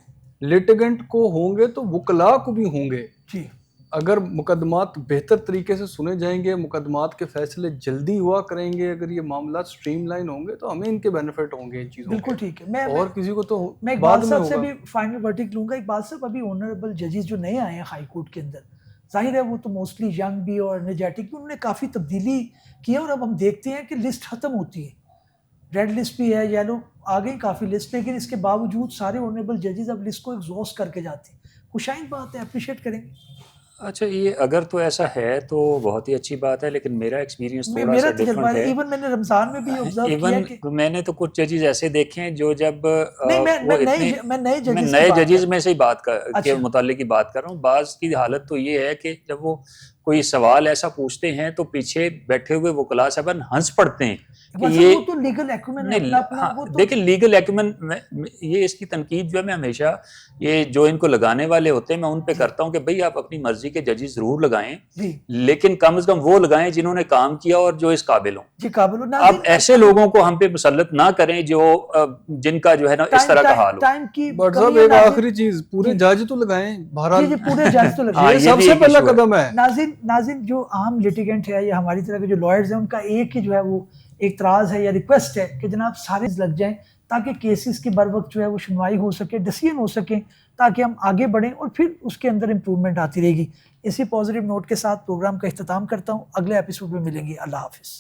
S3: لیٹیگنٹ کو ہوں گے تو وکلاء کو بھی ہوں گے.
S1: جی
S3: اگر مقدمات بہتر طریقے سے سنے جائیں گے، مقدمات کے فیصلے جلدی ہوا کریں گے، اگر یہ معاملات سٹریم لائن ہوں گے تو ہمیں ان کے بینیفٹ ہوں گے ان چیزوں
S1: بالکل
S3: کے،
S1: ٹھیک ہے.
S3: اور کسی کو تو
S1: میں
S3: بعد
S1: اقبال
S3: میں
S1: صاحب سے
S3: ہوگا.
S1: بھی فائنل ورڈکٹ لوں گا. اقبال صاحب ابھی آنریبل ججز جو نئے آئے ہیں ہائی کورٹ کے اندر، ظاہر ہے وہ تو موسٹلی ینگ بھی اور انرجیٹک بھی، انہوں نے کافی تبدیلی کی ہے، اور اب ہم دیکھتے ہیں کہ لسٹ ختم ہوتی ہے، ریڈ لسٹ بھی ہے، یلو آ گئی کافی لسٹ، لیکن اس کے باوجود سارے آنریبل ججز اب لسٹ کو ایگزاسٹ کر کے جاتے ہیں. خوشائند بات ہے، اپریشیٹ کریں گے.
S2: اچھا یہ اگر تو ایسا ہے تو بہت ہی اچھی بات ہے، لیکن میرا ایکسپیرینس تھوڑا
S1: میرا
S2: سا
S1: تجربہ
S2: ڈفرینٹ
S1: ہے،
S2: ہے.
S1: ایون میں نے رمضان میں بھی آبزرو کیا
S2: ایون
S1: کہ
S2: میں نے تو کچھ ججز ایسے دیکھے ہیں جو جب
S1: نہیں
S2: وہ اتنے،
S1: میں نئے
S2: میں
S1: ججز کی
S2: نئے
S1: بات
S2: ججز
S1: کر
S2: میں سے ہی بات کے
S1: اچھا
S2: متعلق ہی بات کر رہا ہوں. بعض کی حالت تو یہ ہے کہ جب وہ کوئی سوال ایسا پوچھتے ہیں تو پیچھے بیٹھے ہوئے وکلاء صاحبان ہنس پڑتے ہیں کہ یہ
S1: وہ تو لیگل ایکومن ہے
S2: نہیں.
S1: اپنا اپنا،
S2: ہاں
S1: وہ تو
S2: دیکھیں لیگل ایکومن، یہ اس کی تنقید جو ہے میں ہمیشہ یہ جو ان کو لگانے والے ہوتے ہیں میں ان پہ کرتا ہوں کہ بھئی آپ اپنی مرضی کے ججز ضرور لگائیں،
S1: جی
S2: لیکن کم از کم وہ لگائیں جنہوں نے کام کیا اور جو اس قابل ہوں.
S1: جی قابل.
S2: اب ایسے لوگوں کو ہم پہ مسلط نہ کریں جو جن کا جو ہے نا اس طرح کا حال ہو.
S1: ٹائم کی
S3: بٹ
S1: کمی
S3: صاحب
S1: ہے
S3: ایک
S1: ناظرین.
S3: آخری چیز، پورے
S1: جی
S3: جج تو لگائیں بہرحال.
S1: جی پورے جج تو
S2: ہاں،
S1: لگے.
S3: یہ
S2: یہ
S3: سب
S2: بھی
S3: سے
S2: ایک
S3: پہلا
S2: ایشو ہے.
S3: قدم ہے.
S1: ناظرین جو عام لیٹیگنٹ ہے یا ہماری طرح کے جو لائرز ہیں، ان کا ایک ہی جو ہے وہ اعتراض ہے یا ریکویسٹ ہے کہ جناب سارے لگ جائیں تاکہ کیسز کی بر وقت جو ہے وہ سنوائی ہو سکے، ڈیسیژن ہو سکے، تاکہ ہم آگے بڑھیں اور پھر اس کے اندر امپرومنٹ آتی رہے گی. اسی پازیٹیو نوٹ کے ساتھ پروگرام کا اختتام کرتا ہوں. اگلے ایپیسوڈ میں ملیں گے. اللہ حافظ.